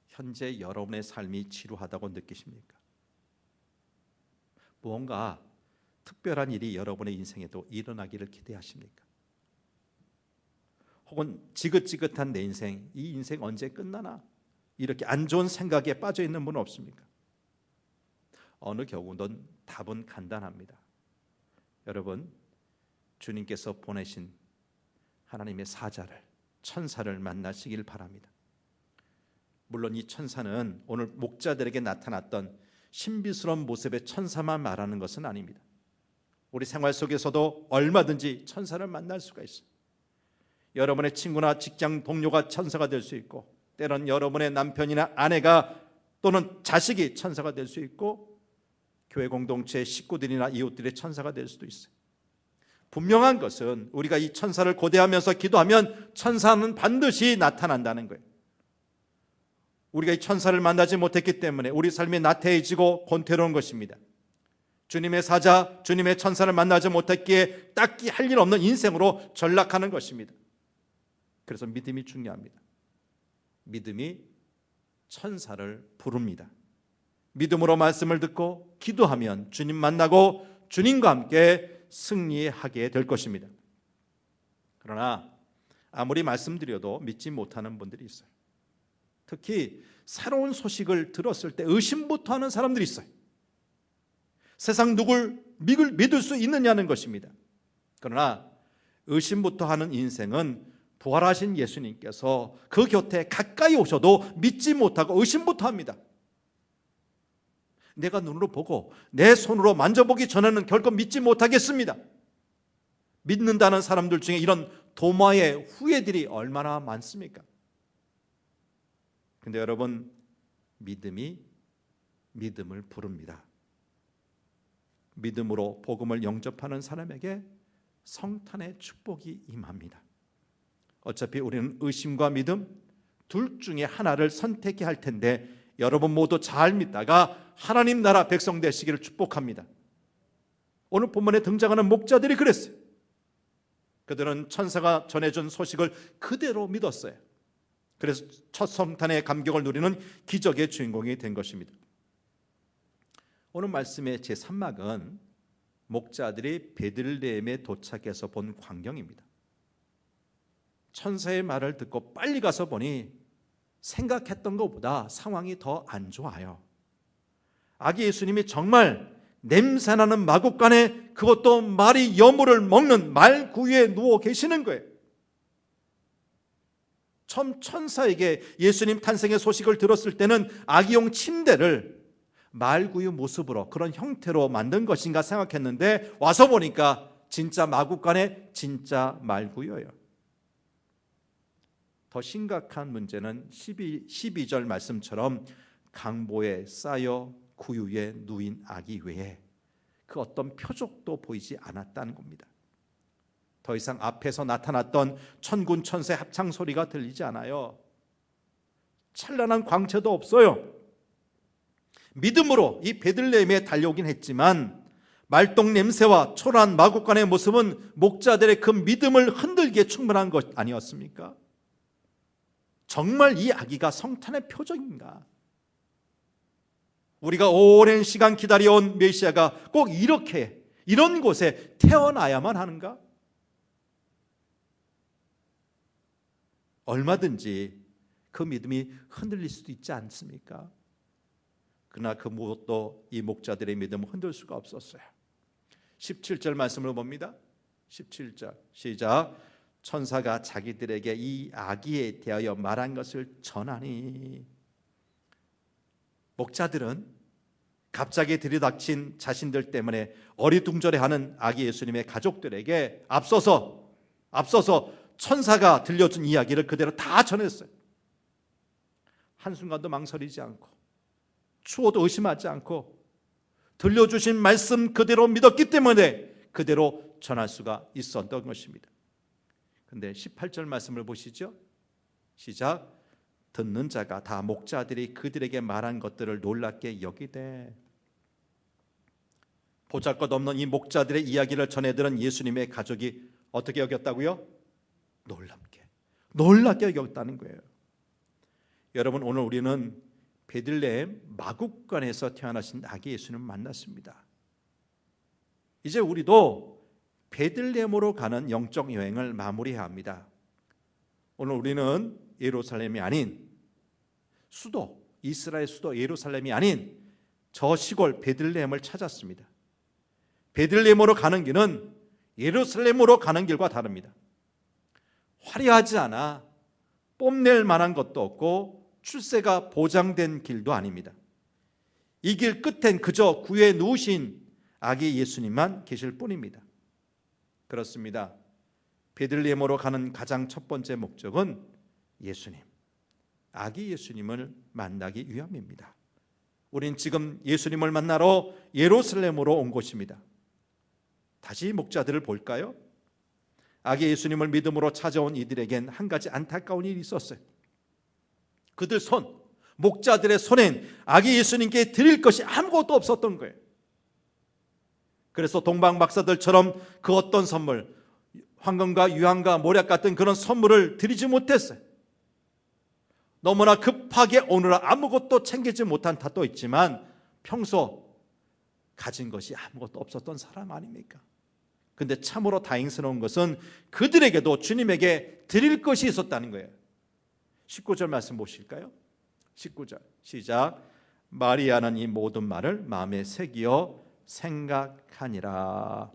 현재 여러분의 삶이 지루하다고 느끼십니까? 무언가 특별한 일이 여러분의 인생에도 일어나기를 기대하십니까? 혹은 지긋지긋한 내 인생, 이 인생 언제 끝나나? 이렇게 안 좋은 생각에 빠져 있는 분은 없습니까? 어느 경우든 답은 간단합니다. 여러분, 주님께서 보내신 하나님의 사자를, 천사를 만나시길 바랍니다. 물론 이 천사는 오늘 목자들에게 나타났던 신비스러운 모습의 천사만 말하는 것은 아닙니다. 우리 생활 속에서도 얼마든지 천사를 만날 수가 있어요. 여러분의 친구나 직장 동료가 천사가 될 수 있고, 때론 여러분의 남편이나 아내가 또는 자식이 천사가 될 수 있고, 교회 공동체의 식구들이나 이웃들의 천사가 될 수도 있어요. 분명한 것은 우리가 이 천사를 고대하면서 기도하면 천사는 반드시 나타난다는 거예요. 우리가 이 천사를 만나지 못했기 때문에 우리 삶이 나태해지고 곤태로운 것입니다. 주님의 사자, 주님의 천사를 만나지 못했기에 딱히 할 일 없는 인생으로 전락하는 것입니다. 그래서 믿음이 중요합니다. 믿음이 천사를 부릅니다. 믿음으로 말씀을 듣고 기도하면 주님 만나고 주님과 함께 승리하게 될 것입니다. 그러나 아무리 말씀드려도 믿지 못하는 분들이 있어요. 특히 새로운 소식을 들었을 때 의심부터 하는 사람들이 있어요. 세상 누굴 믿을 수 있느냐는 것입니다. 그러나 의심부터 하는 인생은 부활하신 예수님께서 그 곁에 가까이 오셔도 믿지 못하고 의심부터 합니다. 내가 눈으로 보고 내 손으로 만져보기 전에는 결코 믿지 못하겠습니다. 믿는다는 사람들 중에 이런 도마의 후예들이 얼마나 많습니까? 근데 여러분, 믿음이 믿음을 부릅니다. 믿음으로 복음을 영접하는 사람에게 성탄의 축복이 임합니다. 어차피 우리는 의심과 믿음 둘 중에 하나를 선택해야 할 텐데 여러분 모두 잘 믿다가 하나님 나라 백성 되시기를 축복합니다. 오늘 본문에 등장하는 목자들이 그랬어요. 그들은 천사가 전해준 소식을 그대로 믿었어요. 그래서 첫 성탄의 감격을 누리는 기적의 주인공이 된 것입니다. 오늘 말씀의 제3막은 목자들이 베들레헴에 도착해서 본 광경입니다. 천사의 말을 듣고 빨리 가서 보니 생각했던 것보다 상황이 더 안 좋아요. 아기 예수님이 정말 냄새나는 마구간에, 그것도 말이 여물을 먹는 말구유에 누워 계시는 거예요. 처음 천사에게 예수님 탄생의 소식을 들었을 때는 아기용 침대를 말구유 모습으로, 그런 형태로 만든 것인가 생각했는데 와서 보니까 진짜 마구간에 진짜 말구유예요. 더 심각한 문제는 12절 말씀처럼 강보에 쌓여 구유에 누인 아기 외에 그 어떤 표적도 보이지 않았다는 겁니다. 더 이상 앞에서 나타났던 천군 천세 합창 소리가 들리지 않아요. 찬란한 광채도 없어요. 믿음으로 이 베들레헴에 달려오긴 했지만 말똥 냄새와 초라한 마구간의 모습은 목자들의 그 믿음을 흔들기에 충분한 것 아니었습니까? 정말 이 아기가 성탄의 표적인가? 우리가 오랜 시간 기다려온 메시아가 꼭 이렇게, 이런 곳에 태어나야만 하는가? 얼마든지 그 믿음이 흔들릴 수도 있지 않습니까? 그러나 그 무엇도 이 목자들의 믿음을 흔들 수가 없었어요. 17절 말씀을 봅니다. 17절 시작. 천사가 자기들에게 이 아기에 대하여 말한 것을 전하니. 목자들은 갑자기 들이닥친 자신들 때문에 어리둥절해하는 아기 예수님의 가족들에게 앞서서 천사가 들려준 이야기를 그대로 다 전했어요. 한순간도 망설이지 않고, 추워도 의심하지 않고, 들려주신 말씀 그대로 믿었기 때문에 그대로 전할 수가 있었던 것입니다. 그런데 18절 말씀을 보시죠. 시작. 듣는 자가 다 목자들이 그들에게 말한 것들을 놀랍게 여기되. 보잘것없는 이 목자들의 이야기를 전해들은 예수님의 가족이 어떻게 여겼다고요? 놀랍게 여겼다는 거예요. 여러분, 오늘 우리는 베들레헴 마구간에서 태어나신 아기 예수님을 만났습니다. 이제 우리도 베들레헴으로 가는 영적 여행을 마무리해야 합니다. 오늘 우리는 예루살렘이 아닌 수도, 이스라엘 수도 예루살렘이 아닌 저 시골 베들레헴을 찾았습니다. 베들레헴으로 가는 길은 예루살렘으로 가는 길과 다릅니다. 화려하지 않아 뽐낼 만한 것도 없고 출세가 보장된 길도 아닙니다. 이 길 끝엔 그저 구유에 누우신 아기 예수님만 계실 뿐입니다. 그렇습니다. 베들레헴으로 가는 가장 첫 번째 목적은 예수님, 아기 예수님을 만나기 위함입니다. 우린 지금 예수님을 만나러 예루살렘으로 온 곳입니다. 다시 목자들을 볼까요? 아기 예수님을 믿음으로 찾아온 이들에겐 한 가지 안타까운 일이 있었어요. 그들 목자들의 손엔 아기 예수님께 드릴 것이 아무것도 없었던 거예요. 그래서 동방 박사들처럼 그 어떤 선물, 황금과 유황과 모략 같은 그런 선물을 드리지 못했어요. 너무나 급하게 오느라 아무것도 챙기지 못한 탓도 있지만 평소 가진 것이 아무것도 없었던 사람 아닙니까? 근데 참으로 다행스러운 것은 그들에게도 주님에게 드릴 것이 있었다는 거예요. 19절 말씀 보실까요? 19절 시작. 마리아는 이 모든 말을 마음에 새기어 생각하니라.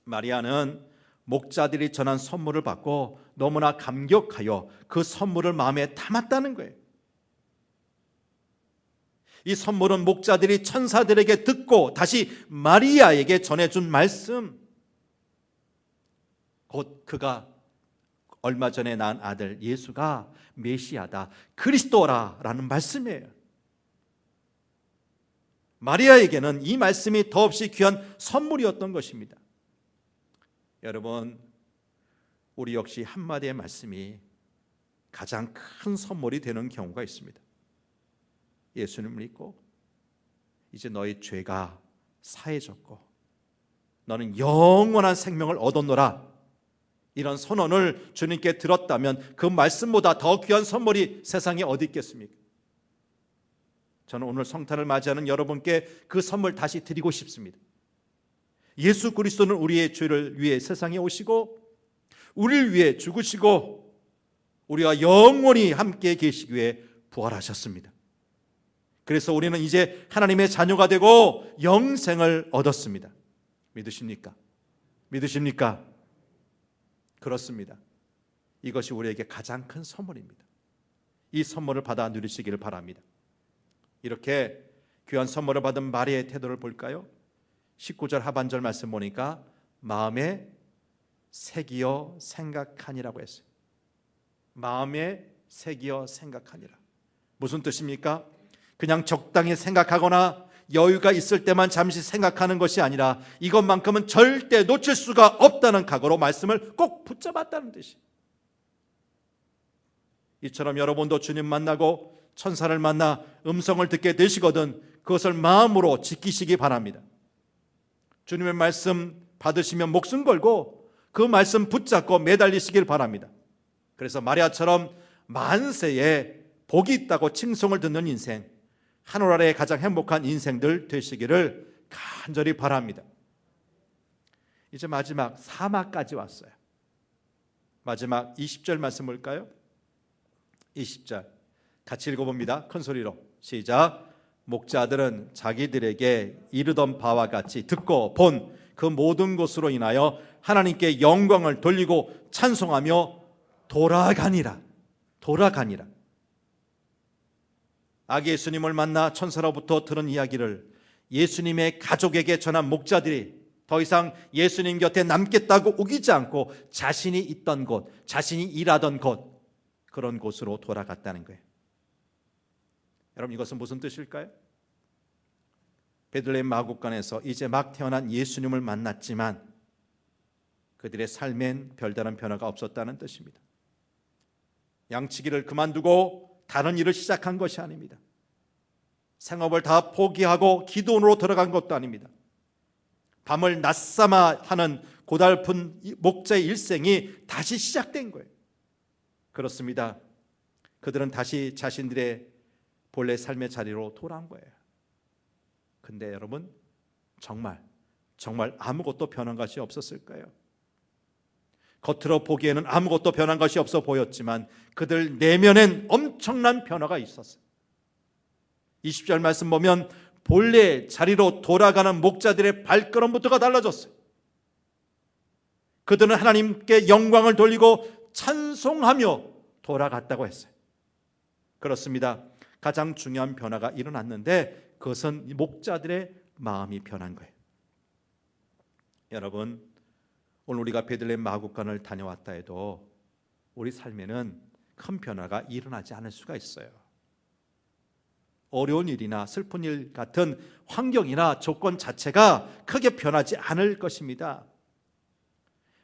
마리아는 목자들이 전한 선물을 받고 너무나 감격하여 그 선물을 마음에 담았다는 거예요. 이 선물은 목자들이 천사들에게 듣고 다시 마리아에게 전해준 말씀, 곧 그가 얼마 전에 낳은 아들 예수가 메시아다, 그리스도라라는 말씀이에요. 마리아에게는 이 말씀이 더없이 귀한 선물이었던 것입니다. 여러분, 우리 역시 한마디의 말씀이 가장 큰 선물이 되는 경우가 있습니다. 예수님을 믿고 이제 너의 죄가 사해졌고 너는 영원한 생명을 얻었노라, 이런 선언을 주님께 들었다면 그 말씀보다 더 귀한 선물이 세상에 어디 있겠습니까? 저는 오늘 성탄을 맞이하는 여러분께 그 선물 다시 드리고 싶습니다. 예수 그리스도는 우리의 죄를 위해 세상에 오시고 우리를 위해 죽으시고 우리와 영원히 함께 계시기 위해 부활하셨습니다. 그래서 우리는 이제 하나님의 자녀가 되고 영생을 얻었습니다. 믿으십니까? 믿으십니까? 그렇습니다. 이것이 우리에게 가장 큰 선물입니다. 이 선물을 받아 누리시기를 바랍니다. 이렇게 귀한 선물을 받은 마리아의 태도를 볼까요? 19절 하반절 말씀 보니까 마음에 새기어 생각하니라고 했어요. 마음에 새기어 생각하니라. 무슨 뜻입니까? 그냥 적당히 생각하거나 여유가 있을 때만 잠시 생각하는 것이 아니라 이것만큼은 절대 놓칠 수가 없다는 각오로 말씀을 꼭 붙잡았다는 뜻이에요. 이처럼 여러분도 주님 만나고 천사를 만나 음성을 듣게 되시거든 그것을 마음으로 지키시기 바랍니다. 주님의 말씀 받으시면 목숨 걸고 그 말씀 붙잡고 매달리시길 바랍니다. 그래서 마리아처럼 만세에 복이 있다고 칭송을 듣는 인생, 하늘 아래의 가장 행복한 인생들 되시기를 간절히 바랍니다. 이제 마지막 사막까지 왔어요. 마지막 20절 말씀 볼까요? 20절 같이 읽어봅니다. 큰 소리로 시작. 목자들은 자기들에게 이르던 바와 같이 듣고 본 그 모든 것으로 인하여 하나님께 영광을 돌리고 찬송하며 돌아가니라. 돌아가니라. 아기 예수님을 만나 천사로부터 들은 이야기를 예수님의 가족에게 전한 목자들이 더 이상 예수님 곁에 남겠다고 우기지 않고 자신이 있던 곳, 자신이 일하던 곳, 그런 곳으로 돌아갔다는 거예요. 여러분, 이것은 무슨 뜻일까요? 베들레헴 마구간에서 이제 막 태어난 예수님을 만났지만 그들의 삶엔 별다른 변화가 없었다는 뜻입니다. 양치기를 그만두고 다른 일을 시작한 것이 아닙니다. 생업을 다 포기하고 기도원으로 들어간 것도 아닙니다. 밤을 낮삼아 하는 고달픈 목자의 일생이 다시 시작된 거예요. 그렇습니다. 그들은 다시 자신들의 본래 삶의 자리로 돌아온 거예요. 근데 여러분, 정말 아무것도 변한 것이 없었을까요? 겉으로 보기에는 아무것도 변한 것이 없어 보였지만 그들 내면엔 엄청난 변화가 있었어요. 20절 말씀 보면 본래 자리로 돌아가는 목자들의 발걸음부터가 달라졌어요. 그들은 하나님께 영광을 돌리고 찬송하며 돌아갔다고 했어요. 그렇습니다. 가장 중요한 변화가 일어났는데 그것은 목자들의 마음이 변한 거예요. 여러분, 오늘 우리가 베들레헴 마구간을 다녀왔다 해도 우리 삶에는 큰 변화가 일어나지 않을 수가 있어요. 어려운 일이나 슬픈 일 같은 환경이나 조건 자체가 크게 변하지 않을 것입니다.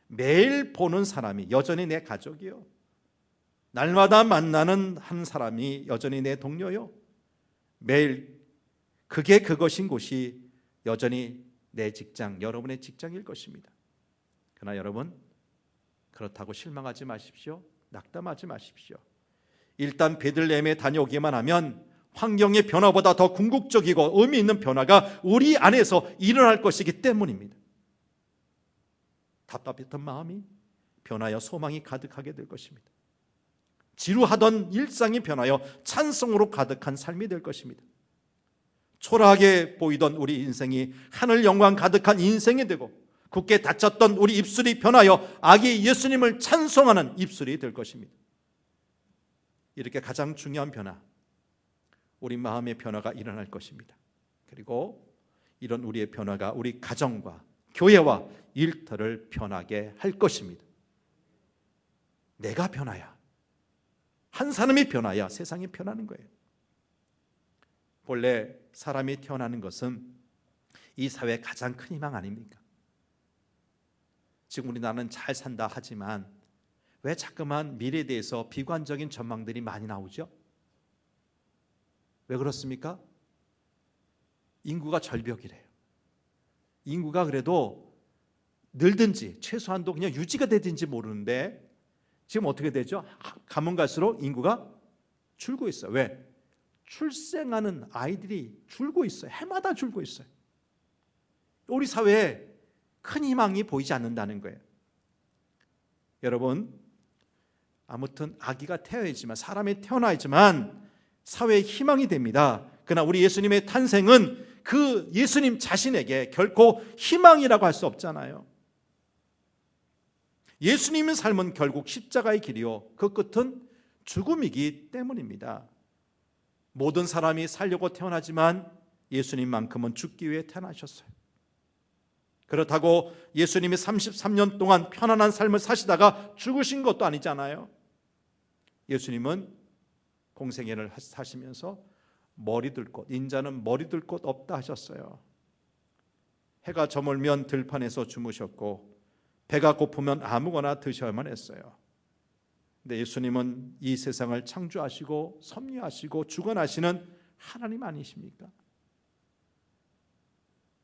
매일 보는 사람이 여전히 내 가족이요. 날마다 만나는 한 사람이 여전히 내 동료요. 매일 그것인 곳이 여전히 내 직장, 여러분의 직장일 것입니다. 그러나 여러분, 그렇다고 실망하지 마십시오. 낙담하지 마십시오. 일단 베들레헴에 다녀오기만 하면 환경의 변화보다 더 궁극적이고 의미 있는 변화가 우리 안에서 일어날 것이기 때문입니다. 답답했던 마음이 변하여 소망이 가득하게 될 것입니다. 지루하던 일상이 변하여 찬송으로 가득한 삶이 될 것입니다. 초라하게 보이던 우리 인생이 하늘 영광 가득한 인생이 되고 굳게 닫혔던 우리 입술이 변하여 아기 예수님을 찬송하는 입술이 될 것입니다. 이렇게 가장 중요한 변화, 우리 마음의 변화가 일어날 것입니다. 그리고 이런 우리의 변화가 우리 가정과 교회와 일터를 변하게 할 것입니다. 내가 변화야, 한 사람이 변화야 세상이 변하는 거예요. 본래 사람이 태어나는 것은 이 사회의 가장 큰 희망 아닙니까? 지금 우리 나는 잘 산다 하지만 왜 자꾸만 미래에 대해서 비관적인 전망들이 많이 나오죠? 왜 그렇습니까? 인구가 절벽이래요. 인구가 그래도 늘든지 최소한도 그냥 유지가 되든지 모르는데 지금 어떻게 되죠? 가면 갈수록 인구가 줄고 있어요. 왜? 출생하는 아이들이 줄고 있어요. 해마다 줄고 있어요. 우리 사회에 큰 희망이 보이지 않는다는 거예요. 여러분, 아무튼 아기가 태어나지만, 사람이 태어나지만 사회의 희망이 됩니다. 그러나 우리 예수님의 탄생은 그 예수님 자신에게 결코 희망이라고 할 수 없잖아요. 예수님의 삶은 결국 십자가의 길이요, 그 끝은 죽음이기 때문입니다. 모든 사람이 살려고 태어나지만 예수님만큼은 죽기 위해 태어나셨어요. 그렇다고 예수님이 33년 동안 편안한 삶을 사시다가 죽으신 것도 아니잖아요. 예수님은 공생애를 사시면서 머리 들 곳, 인자는 머리 들 곳 없다 하셨어요. 해가 저물면 들판에서 주무셨고 배가 고프면 아무거나 드셔야만 했어요. 근데 예수님은 이 세상을 창조하시고 섭리하시고 주관하시는 하나님 아니십니까?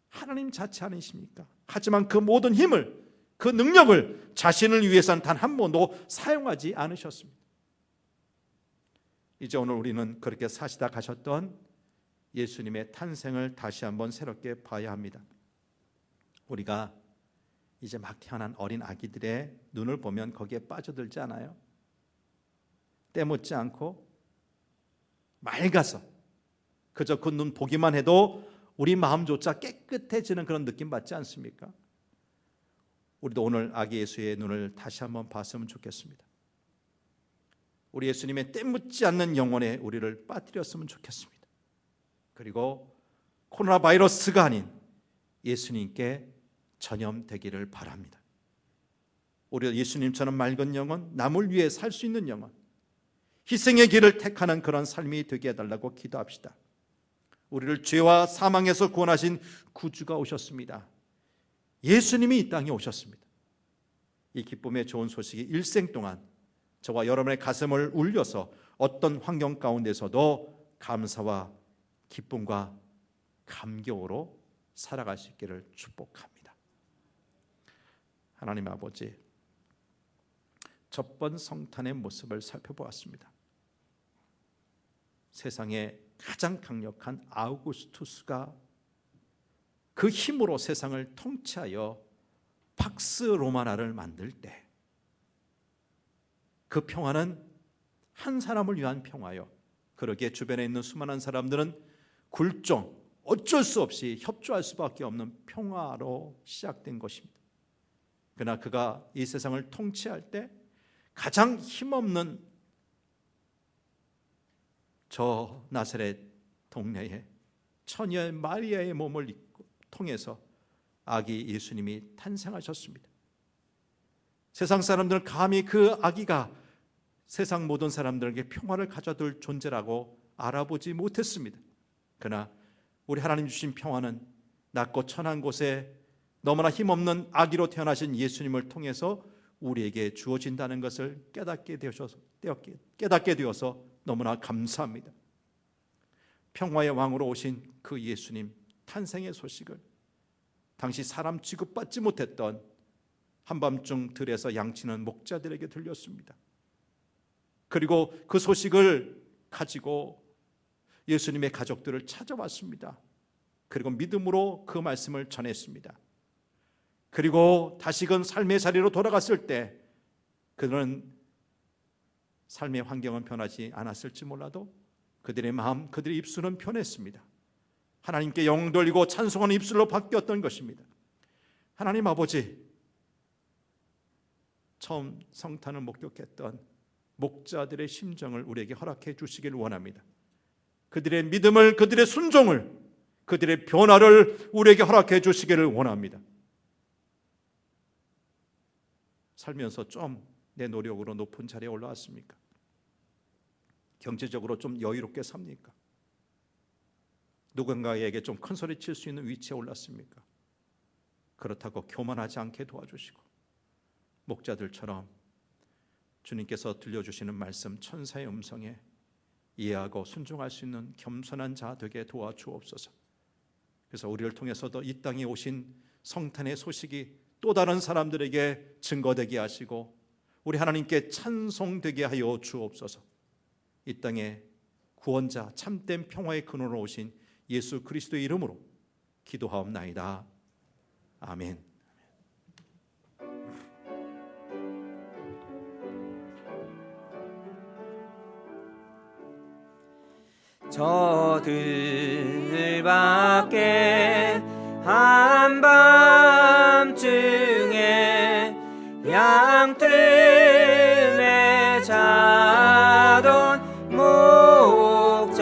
하나님 자체 아니십니까? 하지만 그 모든 힘을, 그 능력을 자신을 위해서는 단 한 번도 사용하지 않으셨습니다. 이제 오늘 우리는 그렇게 사시다 가셨던 예수님의 탄생을 다시 한번 새롭게 봐야 합니다. 우리가 이제 막 태어난 어린 아기들의 눈을 보면 거기에 빠져들지 않아요? 때묻지 않고 맑아서 그저 그 눈 보기만 해도 우리 마음조차 깨끗해지는 그런 느낌 받지 않습니까? 우리도 오늘 아기 예수의 눈을 다시 한번 봤으면 좋겠습니다. 우리 예수님의 때묻지 않는 영혼에 우리를 빠뜨렸으면 좋겠습니다. 그리고 코로나 바이러스가 아닌 예수님께 전염되기를 바랍니다. 우리 예수님처럼 맑은 영혼, 남을 위해 살 수 있는 영혼, 희생의 길을 택하는 그런 삶이 되게 해달라고 기도합시다. 우리를 죄와 사망에서 구원하신 구주가 오셨습니다. 예수님이 이 땅에 오셨습니다. 이 기쁨의 좋은 소식이 일생 동안 저와 여러분의 가슴을 울려서 어떤 환경 가운데서도 감사와 기쁨과 감격으로 살아갈 수 있기를 축복합니다. 하나님 아버지, 첫 번 성탄의 모습을 살펴보았습니다. 세상에 가장 강력한 아우구스투스가 그 힘으로 세상을 통치하여 팍스 로마나를 만들 때 그 평화는 한 사람을 위한 평화요, 그러기에 주변에 있는 수많은 사람들은 굴종, 어쩔 수 없이 협조할 수밖에 없는 평화로 시작된 것입니다. 그러나 그가 이 세상을 통치할 때 가장 힘없는 저 나사렛 동네에 처녀 마리아의 몸을 통해서 아기 예수님이 탄생하셨습니다. 세상 사람들은 감히 그 아기가 세상 모든 사람들에게 평화를 가져둘 존재라고 알아보지 못했습니다. 그러나 우리 하나님 주신 평화는 낮고 천한 곳에 너무나 힘없는 아기로 태어나신 예수님을 통해서 우리에게 주어진다는 것을 깨닫게 되어서 너무나 감사합니다. 평화의 왕으로 오신 그 예수님 탄생의 소식을 당시 사람 취급받지 못했던 한밤중 들에서 양치는 목자들에게 들렸습니다. 그리고 그 소식을 가지고 예수님의 가족들을 찾아왔습니다. 그리고 믿음으로 그 말씀을 전했습니다. 그리고 다시금 삶의 자리로 돌아갔을 때 그들은 삶의 환경은 변하지 않았을지 몰라도 그들의 마음, 그들의 입술은 변했습니다. 하나님께 영광 돌리고 찬송하는 입술로 바뀌었던 것입니다. 하나님 아버지, 처음 성탄을 목격했던 목자들의 심정을 우리에게 허락해 주시길 원합니다. 그들의 믿음을, 그들의 순종을, 그들의 변화를 우리에게 허락해 주시기를 원합니다. 살면서 좀 내 노력으로 높은 자리에 올라왔습니까? 경제적으로 좀 여유롭게 삽니까? 누군가에게 좀 큰 소리 칠 수 있는 위치에 올랐습니까? 그렇다고 교만하지 않게 도와주시고 목자들처럼 주님께서 들려주시는 말씀 천사의 음성에 이해하고 순종할 수 있는 겸손한 자 되게 도와주옵소서. 그래서 우리를 통해서도 이 땅에 오신 성탄의 소식이 또 다른 사람들에게 증거되게 하시고 우리 하나님께 찬송되게 하여 주옵소서. 이 땅에 구원자, 참된 평화의 근원으로 오신 예수 그리스도의 이름으로 기도하옵나이다. 아멘. 저들밖에 한밤중에 양틈에 자던 목자들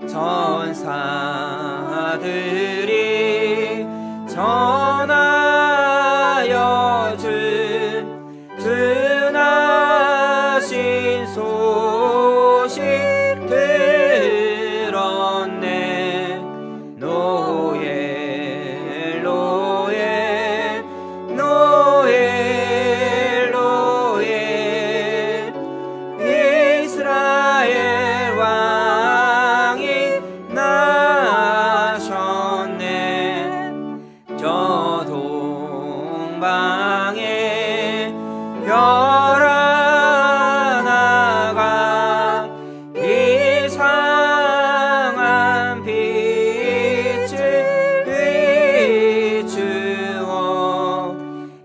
전사들이 전하여 준 등하신 소식 들었네. 노엘 노엘 노엘 노엘 이스라엘 왕이 나셨네. 저 동방에 별 하나가 이상한 빛을 비추어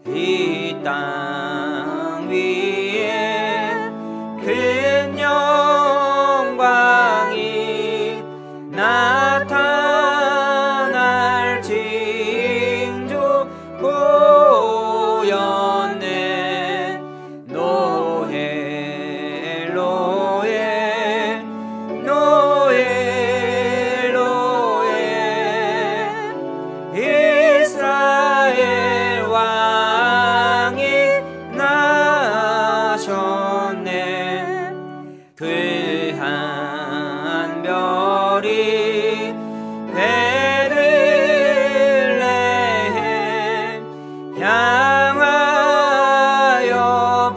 이 땅 위에 큰 영광이 나타날 징조 보였네. 노엘 노엘 노엘 노엘 이스라엘 왕이 나셨네. 그 한 별이 베들레헴 향하여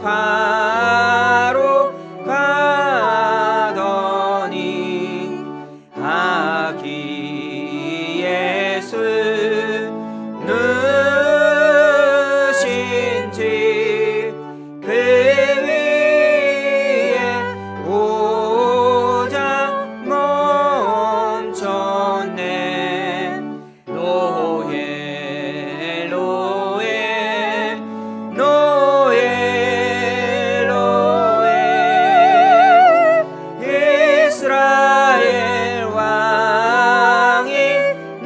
바로 가더니 아기 예수 누신지 그 위에 오자 멈췄네. 노엘 노엘 노엘 노엘 이스라엘 왕이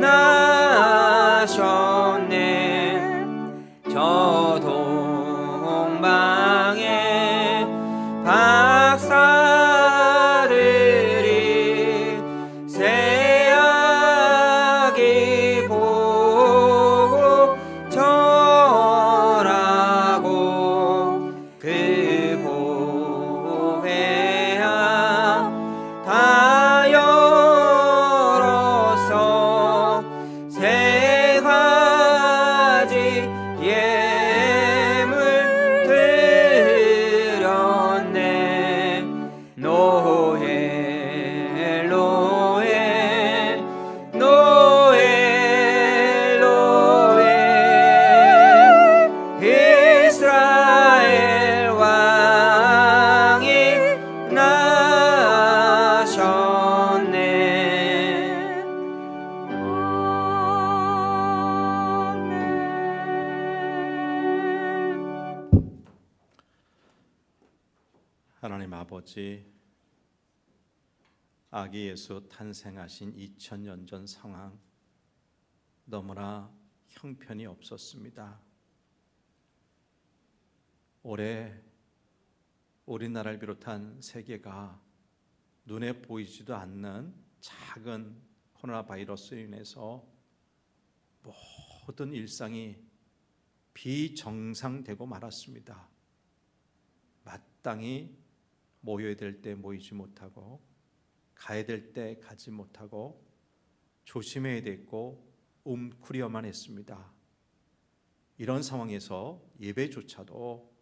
나셨네. 저 동방에 박사들이 새 아기 보고 절하고 그 보배야 다 열어서 세 가지 예물 드렸네. 노엘 노엘 노엘 노엘 이스라엘 왕이 나셨네. 하나님 아버지, 아기 예수 탄생하신 2000년 전 상황 너무나 형편이 없었습니다. 올해 우리나라를 비롯한 세계가 눈에 보이지도 않는 작은 코로나 바이러스로 인해서 모든 일상이 비정상되고 말았습니다. 마땅히 모여야 될 때 모이지 못하고 가야 될 때 가지 못하고 조심해야 됐고 움츠려만 했습니다. 이런 상황에서 예배조차도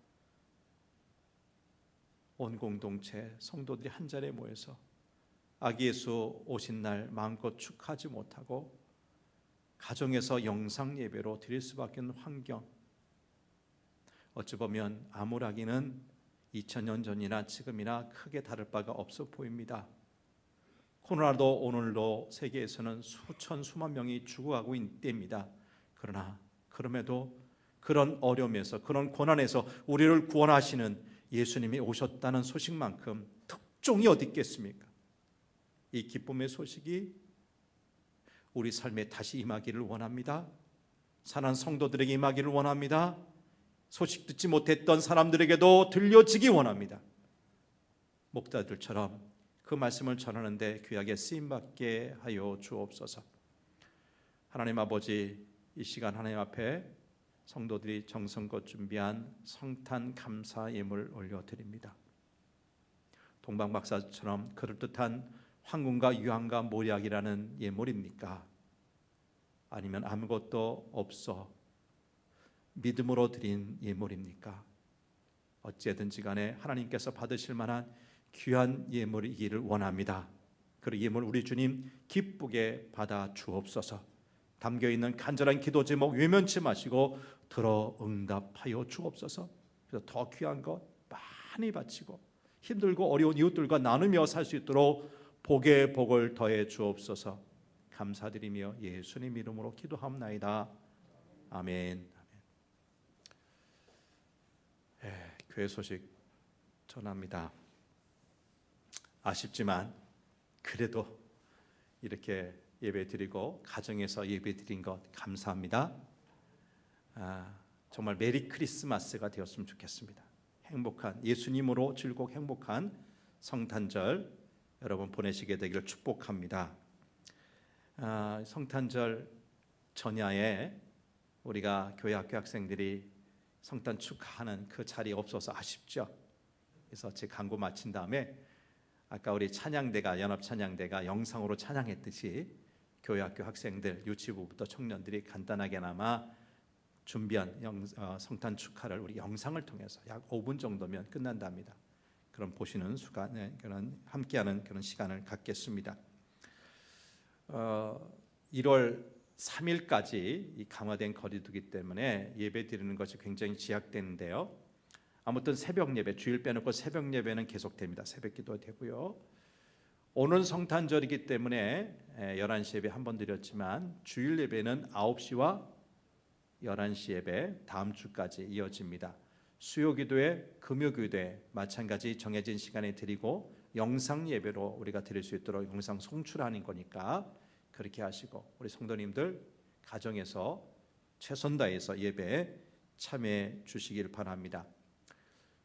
온 공동체 성도들이 한 자리에 모여서 아기 예수 오신 날 마음껏 축하하지 못하고 가정에서 영상 예배로 드릴 수밖에 없는 환경, 어찌 보면 암울하기는 2000년 전이나 지금이나 크게 다를 바가 없어 보입니다. 코로나도 오늘도 세계에서는 수천 수만 명이 죽어가고 있는 때입니다. 그러나 그럼에도 그런 어려움에서 그런 고난에서 우리를 구원하시는 예수님이 오셨다는 소식만큼 특종이 어디 있겠습니까? 이 기쁨의 소식이 우리 삶에 다시 임하기를 원합니다. 사랑하는 성도들에게 임하기를 원합니다. 소식 듣지 못했던 사람들에게도 들려지기 원합니다. 목자들처럼 그 말씀을 전하는데 귀하게 쓰임받게 하여 주옵소서. 하나님 아버지, 이 시간 하나님 앞에 성도들이 정성껏 준비한 성탄 감사 예물 올려드립니다. 동방박사처럼 그럴듯한 황금과 유황과 모략이라는 예물입니까? 아니면 아무것도 없어 믿음으로 드린 예물입니까? 어찌든지 간에 하나님께서 받으실 만한 귀한 예물이기를 원합니다. 그 예물 우리 주님 기쁘게 받아 주옵소서. 담겨있는 간절한 기도 제목 외면치 마시고 들어 응답하여 주옵소서. 그래서 더 귀한 것 많이 바치고 힘들고 어려운 이웃들과 나누며 살 수 있도록 복에 복을 더해 주옵소서. 감사드리며 예수님 이름으로 기도합나이다. 아멘. 교회 소식 전합니다. 아쉽지만 그래도 이렇게 예배드리고 가정에서 예배드린 것 감사합니다. 정말 메리 크리스마스가 되었으면 좋겠습니다. 행복한 예수님으로 즐겁고 행복한 성탄절 여러분 보내시게 되기를 축복합니다. 성탄절 전야에 우리가 교회 학교 학생들이 성탄 축하하는 그 자리에 없어서 아쉽죠. 그래서 제 광고 마친 다음에 아까 우리 찬양대가 연합 찬양대가 영상으로 찬양했듯이 교회 학교 학생들 유치부부터 청년들이 간단하게나마 준비한 성탄 축하를 우리 영상을 통해서 약 5분 정도면 끝난답니다. 그럼 보시는 수간 그런 함께하는 그런 시간을 갖겠습니다. 1월 3일까지 이 강화된 거리두기 때문에 예배 드리는 것이 굉장히 제약되는데요. 아무튼 새벽 예배, 주일 빼놓고 새벽 예배는 계속됩니다. 새벽 기도 되고요. 오늘 성탄절이기 때문에 11시 예배 한 번 드렸지만 주일 예배는 9시와 11시 예배 다음 주까지 이어집니다. 수요 기도회, 금요 기도회 마찬가지 정해진 시간에 드리고 영상 예배로 우리가 드릴 수 있도록 영상 송출하는 거니까 그렇게 하시고 우리 성도님들 가정에서 최선 다해서 예배에 참여해 주시길 바랍니다.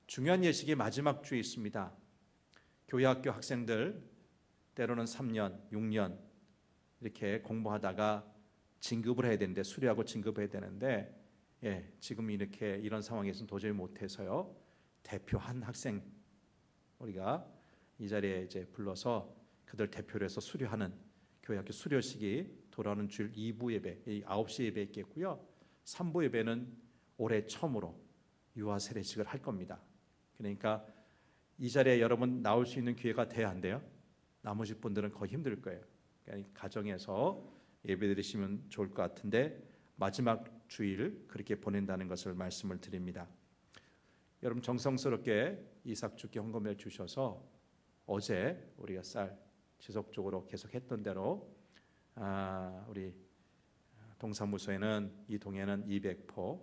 중요한 예식이 마지막 주에 있습니다. 교회 학교 학생들 때로는 3년, 6년 이렇게 공부하다가 진급을 해야 되는데 수료하고 진급해야 되는데 지금 이렇게 이런 상황에서는 도저히 못해서요. 대표 한 학생 우리가 이 자리에 이제 불러서 그들 대표로 해서 수료하는 교회 학교 수료식이 돌아오는 주일 2부 예배 9시 예배 있겠고요. 3부 예배는 올해 처음으로 유아 세례식을 할 겁니다. 그러니까 이 자리에 여러분 나올 수 있는 기회가 돼야 한대요. 나머지 분들은 거의 힘들 거예요. 그러니까 가정에서 예배드리시면 좋을 것 같은데 마지막 주일 그렇게 보낸다는 것을 말씀을 드립니다. 여러분 정성스럽게 이삭주께 헌금해 주셔서 어제 우리가 쌀 지속적으로 계속 했던 대로 우리 동사무소에는 이 동에는 200포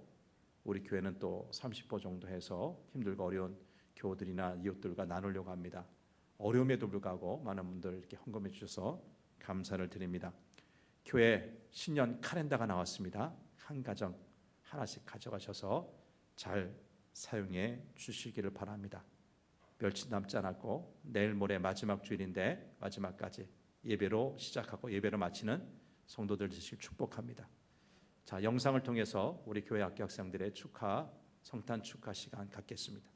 우리 교회는 또 30포 정도 해서 힘들고 어려운 교우들이나 이웃들과 나누려고 합니다. 어려움에도 불구하고 많은 분들 이렇게 헌금해 주셔서 감사를 드립니다. 교회 신년 카렌더가 나왔습니다. 한 가정 하나씩 가져가셔서 잘 사용해 주시기를 바랍니다. 며칠 남지 않았고 내일 모레 마지막 주일인데 마지막까지 예배로 시작하고 예배로 마치는 성도들 되시길 축복합니다. 자, 영상을 통해서 우리 교회 학교 학생들의 축하 성탄 축하 시간 갖겠습니다.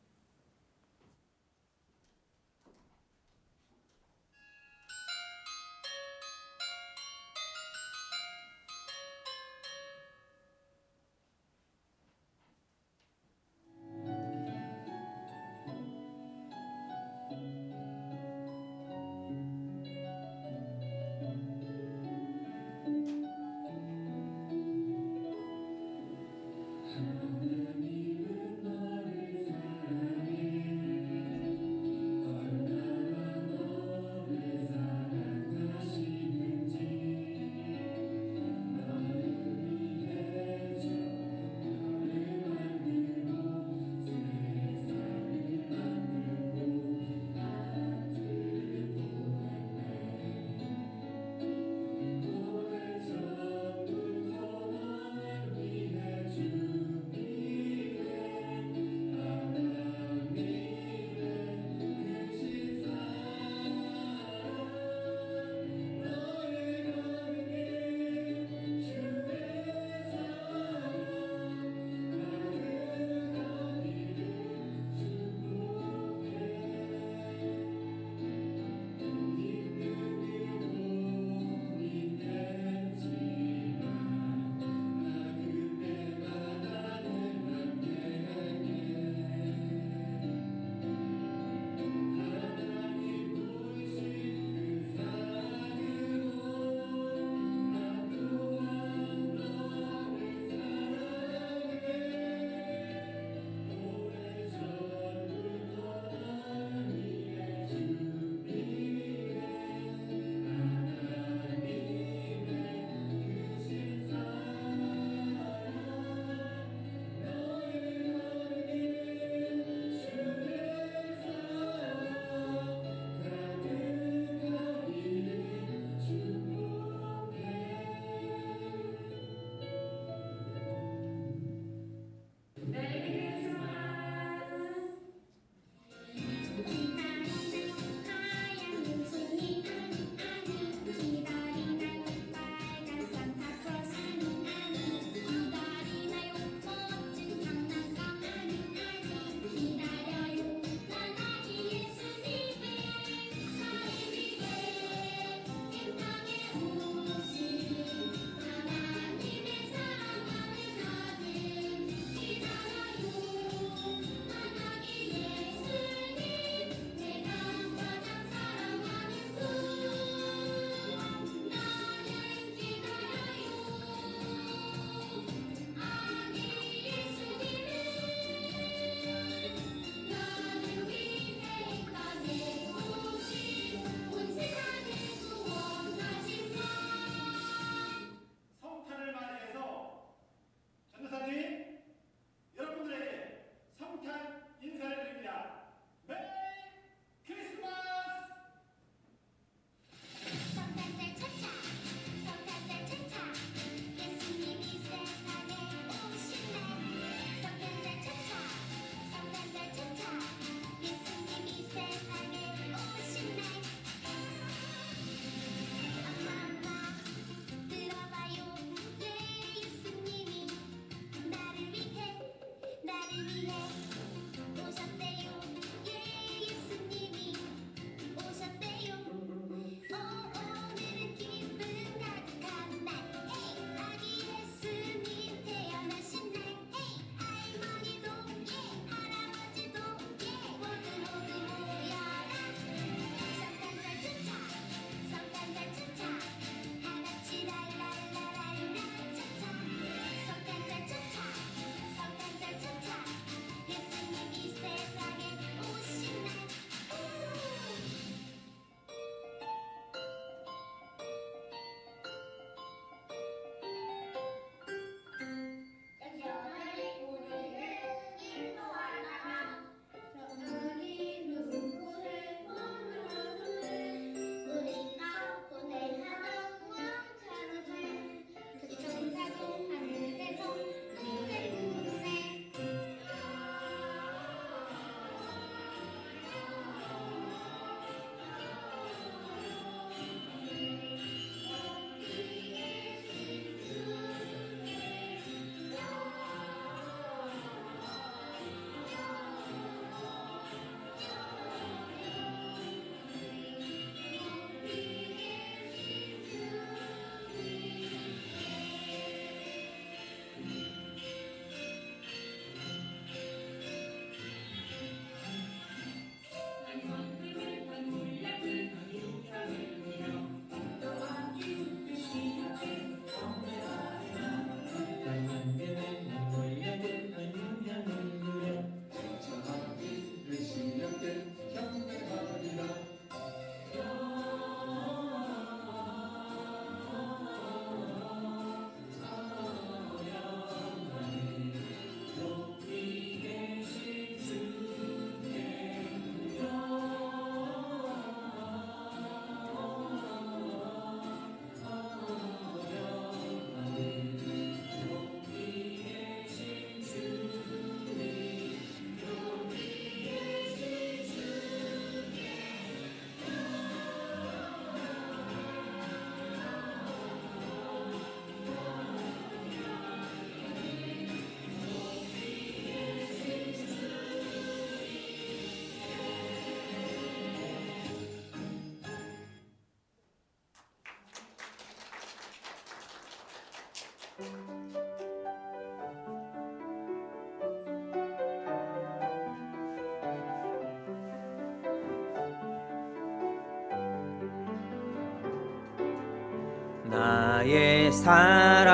나의 사랑,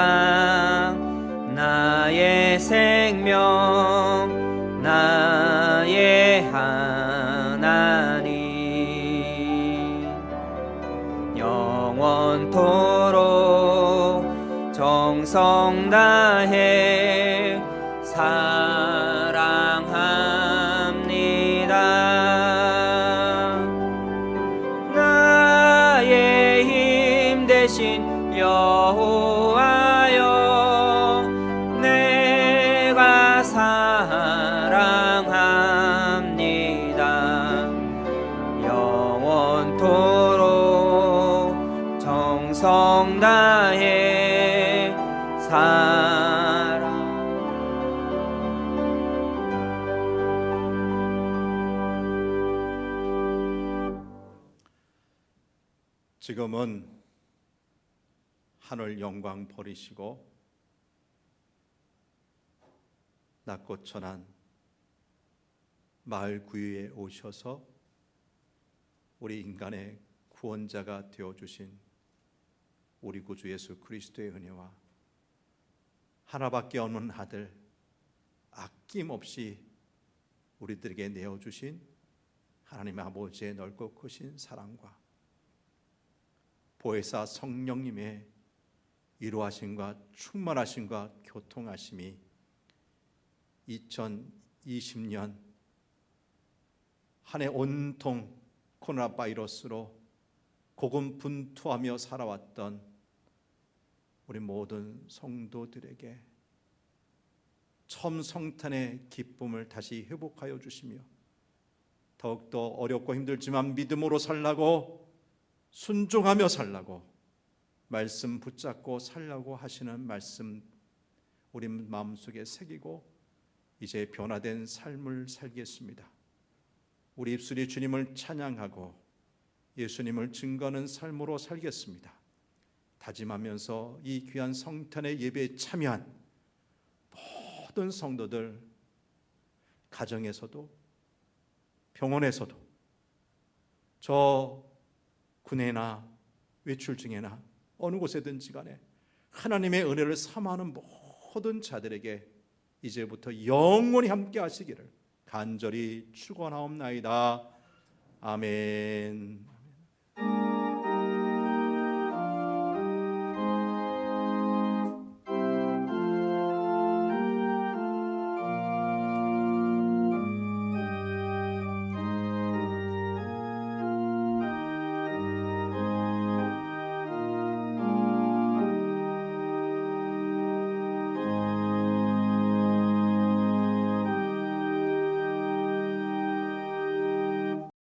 나의 생명, 나의 하나님, 영원토록 정성 다해 사랑합니다. 나의 힘 대신 여호와여, 내가 사랑합니다. 영원토록 정성 다해 사랑. 지금은 하늘 영광 버리시고 낮고 천한 마을 구유에 오셔서 우리 인간의 구원자가 되어주신 우리 구주 예수 그리스도의 은혜와 하나밖에 없는 아들 아낌없이 우리들에게 내어주신 하나님 아버지의 넓고 크신 사랑과 보혜사 성령님의 위로하심과 충만하심과 교통하심이 2020년 한 해 온통 코로나 바이러스로 고군분투하며 살아왔던 우리 모든 성도들에게 처음 성탄의 기쁨을 다시 회복하여 주시며 더욱더 어렵고 힘들지만 믿음으로 살라고, 순종하며 살라고, 말씀 붙잡고 살라고 하시는 말씀 우리 마음속에 새기고 이제 변화된 삶을 살겠습니다. 우리 입술이 주님을 찬양하고 예수님을 증거하는 삶으로 살겠습니다. 다짐하면서 이 귀한 성탄의 예배에 참여한 모든 성도들, 가정에서도 병원에서도 저 군에나 외출 중에나 어느 곳에든지 간에 하나님의 은혜를 사모하는 모든 자들에게 이제부터 영원히 함께 하시기를 간절히 축원하옵나이다. 아멘.